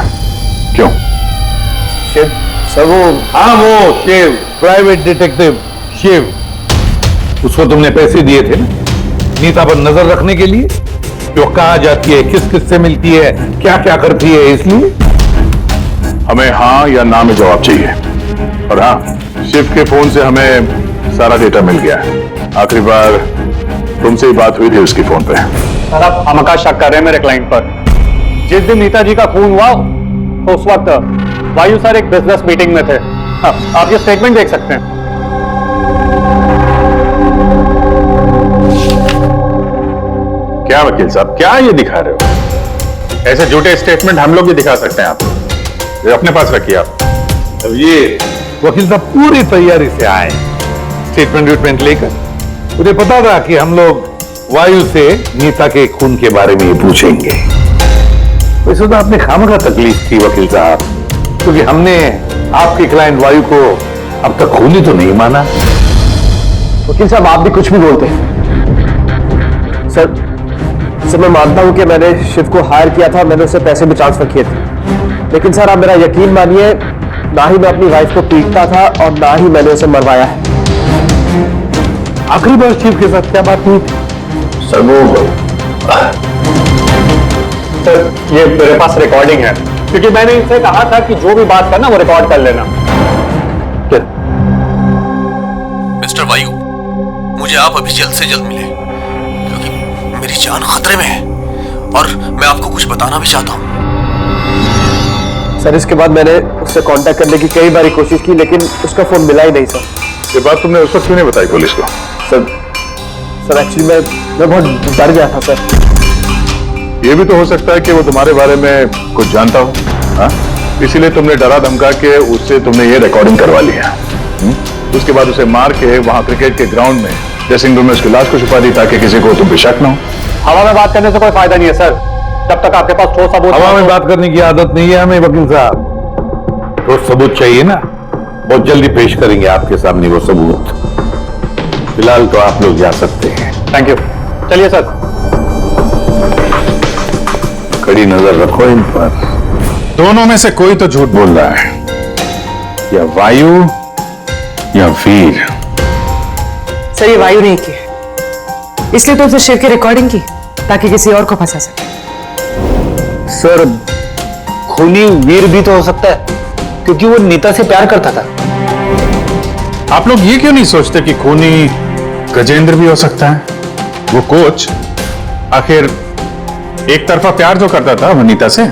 क्यों? शिव सर वो शिव, प्राइवेट डिटेक्टिव शिव, उसको तुमने पैसे दिए थे ना नीता पर नजर रखने के लिए, कि वो कहां जाती है, किस किस से मिलती है, क्या क्या करती है, इसलिए हमें हाँ या ना में जवाब चाहिए। और हाँ, शिव के फोन से हमें सारा डेटा मिल गया है। आखिरी बार तुमसे ही बात हुई थी उसकी फोन पे। सर आप हमका शक कर रहे हैं मेरे क्लाइंट पर। जिस दिन नीता जी का खून हुआ तो उस वक्त वायु सर एक बिजनेस मीटिंग में थे। हाँ, आप ये स्टेटमेंट देख सकते हैं। क्या वकील साहब, क्या ये दिखा रहे हो? ऐसे झूठे स्टेटमेंट हम लोग भी दिखा सकते हैं आपको, ये अपने पास रखिए आप। अब ये वकील साहब पूरी तैयारी से आए स्टेटमेंट लेकर। मुझे पता था कि हम लोग वायु से नीता के खून के बारे में ही पूछेंगे। वैसे तो आपने खामखा तकलीफ की वकील साहब, क्योंकि हमने आपके क्लाइंट वायु को अब तक खूनी तो नहीं माना। वकील साहब आप भी कुछ भी बोलते हैं। सर मैं मानता हूं कि मैंने शिव को हायर किया था, मैंने उसे पैसे भी ट्रांसफर किए थे, लेकिन सर आप मेरा यकीन मानिए, ना ही मैं अपनी वाइफ को पीटता था और ना ही मैंने उसे मरवाया है। आखिरी बार शिव के साथ क्या बात हुई थी? सर ये मेरे पास रिकॉर्डिंग है, क्योंकि मैंने इनसे कहा था कि जो भी बात करना वो रिकॉर्ड कर लेना। मिस्टर वायु, मुझे आप अभी जल्द से जल्द मिले, क्योंकि मेरी जान खतरे में है और मैं आपको कुछ बताना भी चाहता हूं। सर इसके बाद मैंने उससे कांटेक्ट करने की कई बार कोशिश की, लेकिन उसका फोन मिला ही नहीं सर। ये बात तुमने उस वक्त क्यों नहीं बताई पुलिस को? सर एक्चुअली मैं बहुत डर गया था सर। ये भी तो हो सकता है कि वो तुम्हारे बारे में कुछ जानता हो, हाँ? इसीलिए तुमने डरा धमका के उससे तुमने ये रिकॉर्डिंग करवा लिया। उसके बाद उसे मार के वहां क्रिकेट के ग्राउंड में ड्रेसिंग रूम में उसकी लाश को छुपा दी, ताकि किसी को तुम पे शक ना हो। हवा में बात करने से कोई फायदा नहीं है सर, जब तक आपके पास ठोस सबूत। हवा में बात करने की आदत नहीं है हमें वकील साहब, ठोस सबूत चाहिए ना, बहुत जल्दी पेश करेंगे आपके सामने वो सबूत। फिलहाल तो आप लोग जा सकते हैं। थैंक यू, चलिए सर। कड़ी नजर रखो इन पर। दोनों में से कोई तो झूठ बोल रहा है, या वायु या वीर। सर ये वायु नहीं किया, इसलिए तो उसने शिव की रिकॉर्डिंग की ताकि किसी और को फंसा सके। सर खूनी वीर भी तो हो सकता है, क्योंकि वो नीता से प्यार करता था। आप लोग ये क्यों नहीं सोचते कि खूनी गजेंद्र भी हो सकता है? वो कोच आखिर एक तरफा प्यार जो करता था वो नीता से।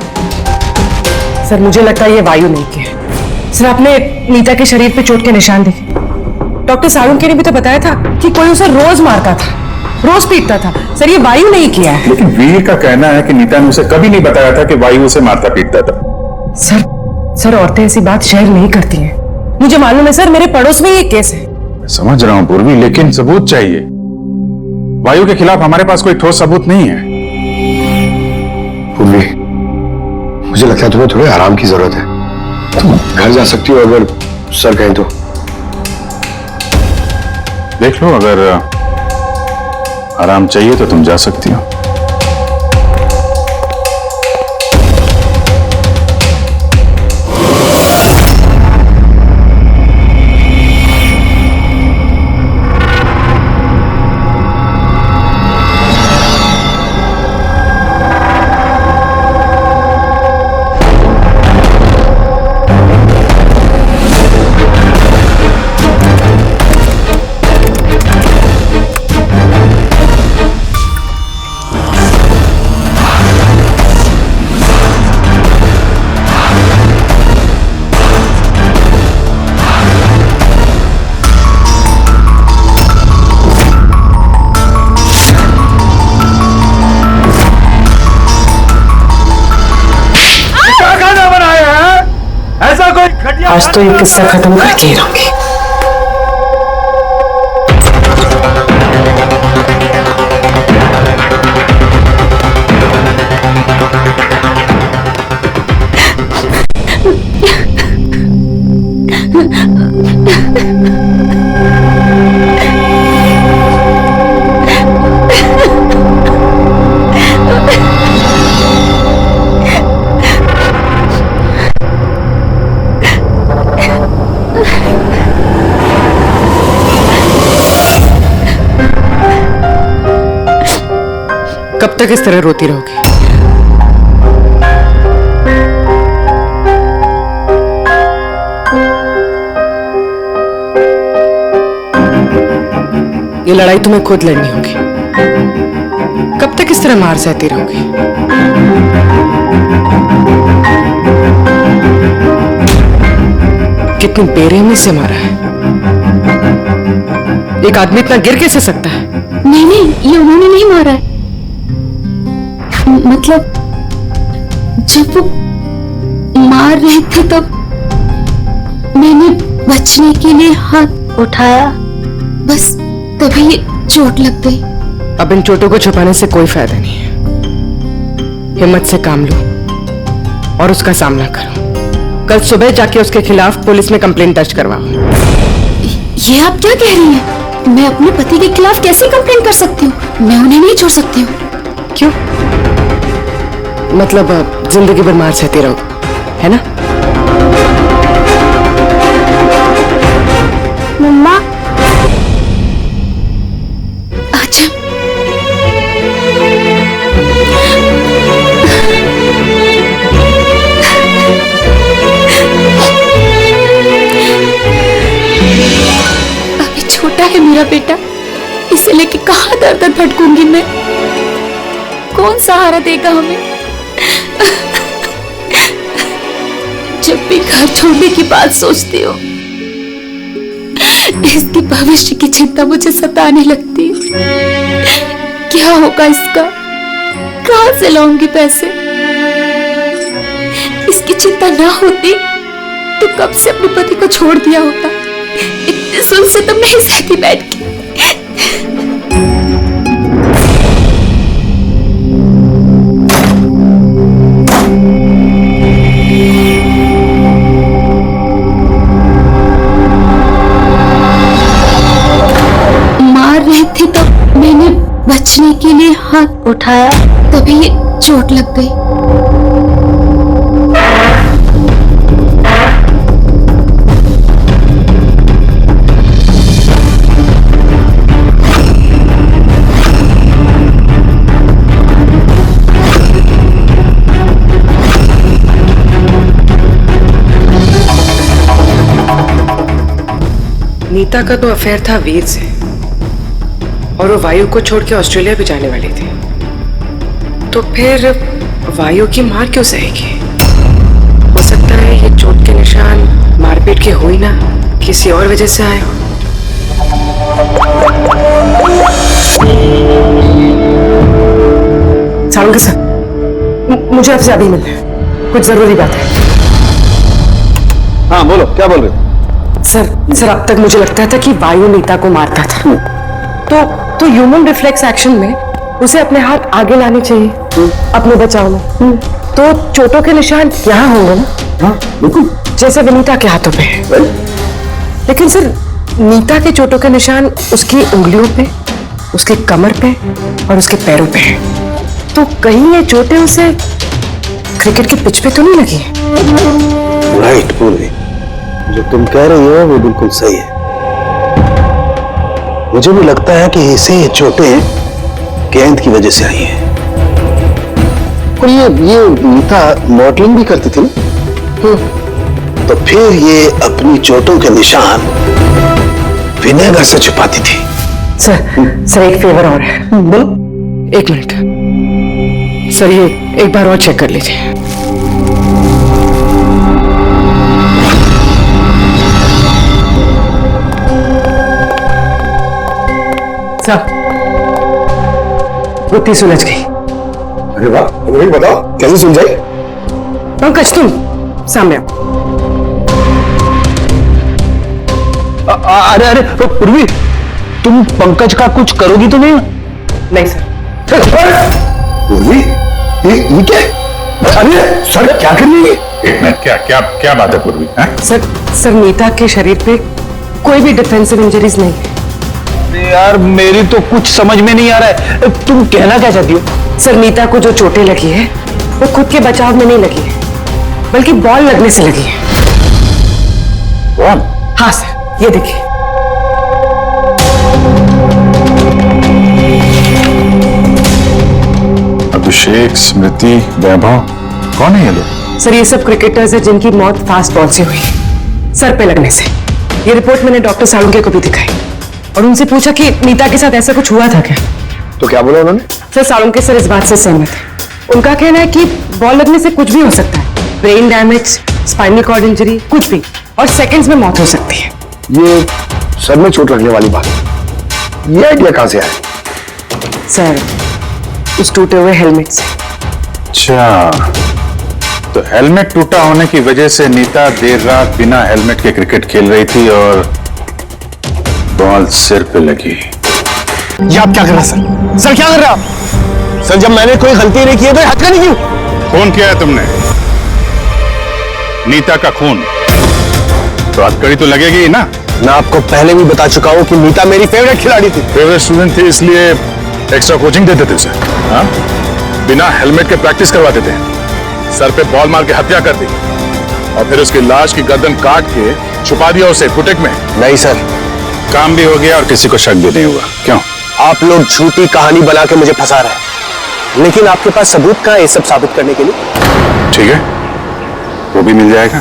सर मुझे लगता है ये वायु नहीं किया। सर आपने नीता के शरीर पे चोट के निशान देखे, डॉक्टर साळुंखे ने भी तो बताया था कि कोई उसे रोज मारता था, रोज पीटता था। सर ये वायु नहीं किया है। लेकिन वीर का कहना है कि नीता ने उसे कभी नहीं बताया था कि वायु उसे मारता पीटता था। सर औरतें ऐसी बात शेयर नहीं करती हैं। मुझे मालूम है सर, मेरे पड़ोस में ये केस है। मैं समझ रहा हूं पूर्वी, लेकिन सबूत चाहिए। वायु के खिलाफ हमारे पास कोई ठोस सबूत नहीं है। पूर्वी, मुझे लगता है तुम्हें थोड़े आराम की जरूरत है, तुम घर जा सकती हो अगर सर कहें तो। देख लो, अगर आराम चाहिए तो तुम जा सकती हो। आज तो ये किस्सा खत्म करके ही रहूंगी। कब तक इस तरह रोती रहोगी? ये लड़ाई तुम्हें खुद लड़नी होगी। कब तक इस तरह मार सहती रहोगी? कितनी बेरहमी से मारा है। एक आदमी इतना गिर कैसे सकता है? नहीं नहीं, ये उन्होंने नहीं मारा है। मतलब जब वो मार रहे थे तब मैंने बचने के लिए हाथ उठाया, बस तभी ये चोट लग गई। अब इन चोटों को छुपाने से कोई फायदा नहीं है। हिम्मत से काम लो और उसका सामना करो। कल सुबह जाके उसके खिलाफ पुलिस में कंप्लेंट दर्ज करवाओ। ये आप क्या कह रही हैं? मैं अपने पति के खिलाफ कैसे कंप्लेंट कर सकती हूँ? मैं उन्हें नहीं छोड़ सकती हूँ। क्यों? मतलब जिंदगी भर मार सहती रहो, है ना? मम्मा अच्छा, अभी छोटा है मेरा बेटा, इसे लेके कहाँ दर दर भटकूंगी मैं? कौन सहारा देगा हमें? जब भी घर छोड़ने की बात सोचती हूँ, इसके भविष्य की चिंता मुझे सताने लगती है। क्या होगा इसका? कहाँ से लाऊंगी पैसे? इसकी चिंता ना होती तो कब से अपने पति को छोड़ दिया होता। इतने सुन से तुम नहीं सहती बैठ के। थी तब मैंने बचने के लिए हाथ उठाया, तभी ये चोट लग गई। नीता का तो अफेयर था वीर से, और वो वायु को छोड़ के ऑस्ट्रेलिया भी जाने वाली थी। तो फिर वायु की मार क्यों सहेगी? हो सकता है ये चोट के निशान मारपीट के हो ही ना, किसी और वजह से आए हो। सावंकर सर, मुझे आपसे अभी मिलना है, कुछ जरूरी बात है। हाँ बोलो, क्या बोल रहे हो? सर अब तक मुझे लगता था कि वायु नीता को मारता था, तो ह्यूमन रिफ्लेक्स एक्शन में उसे अपने हाथ आगे लाने चाहिए अपने बचाव में। तो चोटों के निशान यहाँ होंगे ना? हाँ बिल्कुल, जैसे विनीता के हाथों पे। लेकिन सर नीता के चोटों के निशान उसकी उंगलियों पे, उसकी कमर पे और उसके पैरों पे हैं। तो कहीं ये चोटें उसे क्रिकेट की पिच पे तो नहीं लगी? राइट पूर्वी, जो तुम कह रही हो वो बिल्कुल सही है। मुझे भी लगता है कि इसे ये चोटें गेंद की वजह से आई हैं। और ये नीता मॉडलिंग भी करती थी ना, तो फिर ये अपनी चोटों के निशान विनेगर से छुपाती थी। सर एक फेवर और है। बोलो। एक मिनट सर, ये एक बार और चेक कर लीजिए। सर गुत्थी सुलझ गई। अरे वाह, वही बताओ कैसे सुलझाई? पंकज तुम सामने आओ। अरे अरे पूर्वी, तुम पंकज का कुछ करोगी तो नहीं? नहीं सर। पूर्वी, ये क्या? अरे सर क्या कर रही है? एक मिनट, क्या क्या क्या बात है पूर्वी? सर नीता के शरीर पे कोई भी डिफेंसिव इंजरीज नहीं है। यार मेरी तो कुछ समझ में नहीं आ रहा है, तुम कहना क्या चाहती हो? सर नीता को जो चोटें लगी है वो खुद के बचाव में नहीं लगी है, बल्कि बॉल लगने से लगी है। बॉल? हाँ सर, ये देखिए। अभिषेक, स्मृति, वैभव, कौन है ये लोग? सर ये सब क्रिकेटर्स हैं जिनकी मौत फास्ट बॉल से हुई, सर पे लगने से। ये रिपोर्ट मैंने डॉक्टर सालुंके को भी दिखाई और उनसे पूछा कि नीता के साथ ऐसा कुछ हुआ था क्या। तो क्या बोला उन्होंने? सर सालुंके सर इस बात से सहमत है। उनका कहना है कि बॉल लगने से कुछ भी हो सकता है, brain damage, spinal cord injury, कुछ भी, और सेकंड्स में मौत हो सकती है। ये सर में चोट लगने वाली बात है, ये आइडिया कहां से आया? सर उस टूटे हुए हेलमेट से। अच्छा, तो हेलमेट टूटा होने की वजह से नीता देर रात बिना हेलमेट के क्रिकेट खेल रही थी और बॉल सिर पे लगी। ये आप क्या कर रहे हैं सर? सर क्या कर रहे हैं आप? सर जब मैंने कोई गलती नहीं की है तो हत्या नहीं की। खून किया है तुमने, नीता का खून, तो हथकड़ी तो लगेगी ही ना। मैं आपको पहले भी बता चुका हूं कि नीता मेरी फेवरेट खिलाड़ी थी। फेवरेट स्टूडेंट थी इसलिए एक्स्ट्रा कोचिंग देते थे उसे, हाँ? बिना हेलमेट के प्रैक्टिस करवाते थे, सर पे बॉल मार के हत्या कर दी और फिर उसकी लाश की गर्दन काट के छुपा दिया उसे फुटेक में। नहीं सर, काम भी हो गया और किसी को शक भी नहीं हुआ। क्यों? आप लोग झूठी कहानी बना के मुझे फंसा रहे हैं, लेकिन आपके पास सबूत कहां है ये सब साबित करने के लिए? ठीक है, वो भी मिल जाएगा।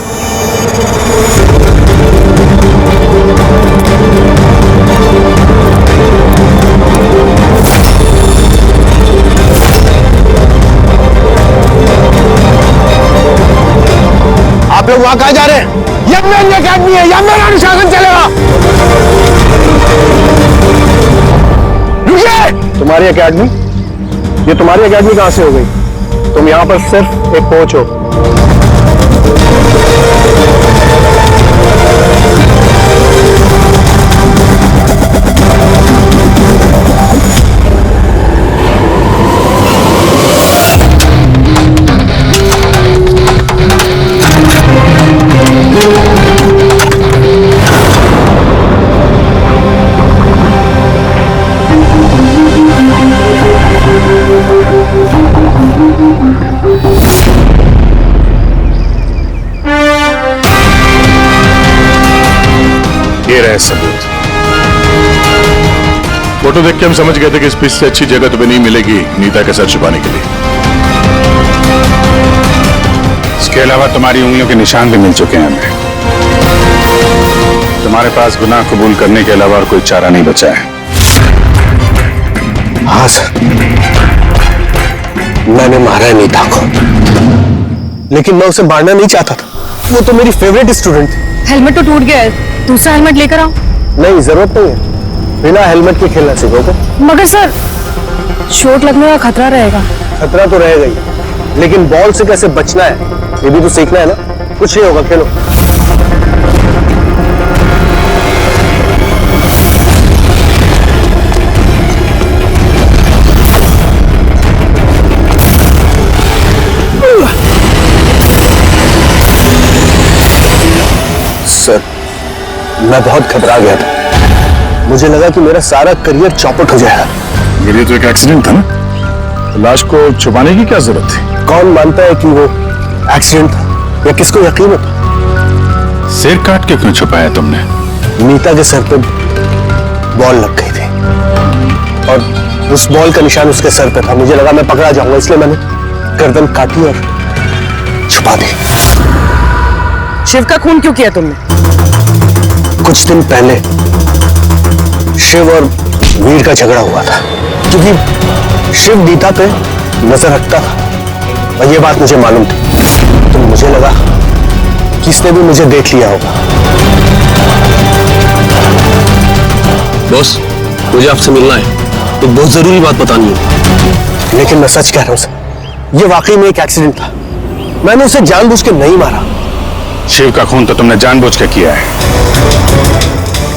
आप लोग वहां कहां जा रहे हैं? ये मेरी अकेडमी है, यहाँ मेरा अनुशासन चलेगा। रुकिए! तुम्हारी अकेडमी? ये तुम्हारी अकेडमी कहां से हो गई? तुम यहां पर सिर्फ एक कोच हो। ये रहे सबूत। फोटो देख के हम समझ गए थे कि इस पिच से अच्छी जगह तुम्हें नहीं मिलेगी नीता के सर छुपाने के लिए। इसके अलावा तुम्हारी उंगलियों के निशान भी मिल चुके हैं हमें। तुम्हारे पास गुनाह कबूल करने के अलावा और कोई चारा नहीं बचा है। हाँ सर, मैंने मारा है नीता को, लेकिन मैं उसे मारना नहीं चाहता था। वो तो मेरी फेवरेट स्टूडेंट थी। हेलमेट तो टूट गया है, दूसरा हेलमेट लेकर आओ। नहीं, जरूरत नहीं है, बिना हेलमेट के खेलना सीखोगे। मगर सर चोट लगने का खतरा रहेगा। खतरा तो रहेगा ही, लेकिन बॉल से कैसे बचना है ये भी तो सीखना है ना। कुछ नहीं होगा, खेलो। सर मैं बहुत घबरा गया था, मुझे लगा कि मेरा सारा करियर चौपट हो जाएगा। ये तो एक एक्सीडेंट था ना, लाश को छुपाने की क्या जरूरत थी? कौन मानता है कि वो एक्सीडेंट था या किसको यकीन होता? सिर काट के क्यों छुपाया तुमने? नीता के सर पे बॉल लग गई थी और उस बॉल का निशान उसके सर पे था। मुझे लगा मैं पकड़ा जाऊंगा, इसलिए मैंने गर्दन काटी और छुपा दी। शिव का खून क्यों किया तुमने? कुछ दिन पहले शिव और वीर का झगड़ा हुआ था, क्योंकि शिव नीता पे नजर रखता था और ये बात मुझे मालूम थी, तो मुझे लगा कि इसने भी मुझे देख लिया होगा। बॉस, मुझे आपसे मिलना है, एक बहुत जरूरी बात बतानी है। लेकिन मैं सच कह रहा हूं सर, ये वाकई में एक एक्सीडेंट था। मैंने उसे जानबूझ के नहीं मारा। शिव का खून तो तुमने जानबूझ के किया है।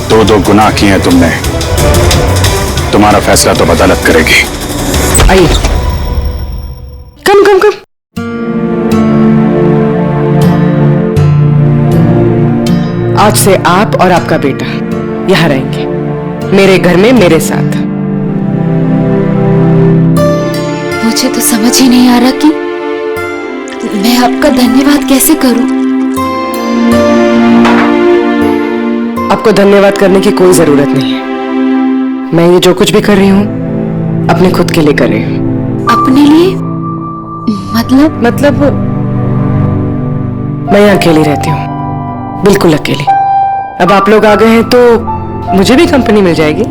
दो गुनाह किए हैं तुमने, तुम्हारा फैसला तो अदालत करेगी। आइए, कम कम कम। आज से आप और आपका बेटा यहाँ रहेंगे, मेरे घर में मेरे साथ। मुझे तो समझ ही नहीं आ रहा कि मैं आपका धन्यवाद कैसे करूं। आपको धन्यवाद करने की कोई जरूरत नहीं है। मैं ये जो कुछ भी कर रही हूँ अपने खुद के लिए कर रही हूँ। अपने लिए? मतलब मैं यहाँ अकेली रहती हूँ, बिल्कुल अकेली। अब आप लोग आ गए हैं तो मुझे भी कंपनी मिल जाएगी।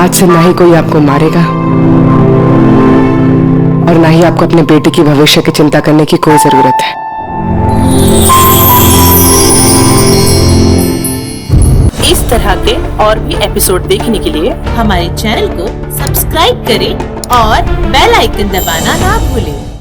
आज से ना ही कोई आपको मारेगा और ना ही आपको अपने बेटे की भविष्य की चिंता करने की कोई जरूरत है। इस तरह के और भी एपिसोड देखने के लिए हमारे चैनल को सब्सक्राइब करें और बेल आइकन दबाना ना भूलें।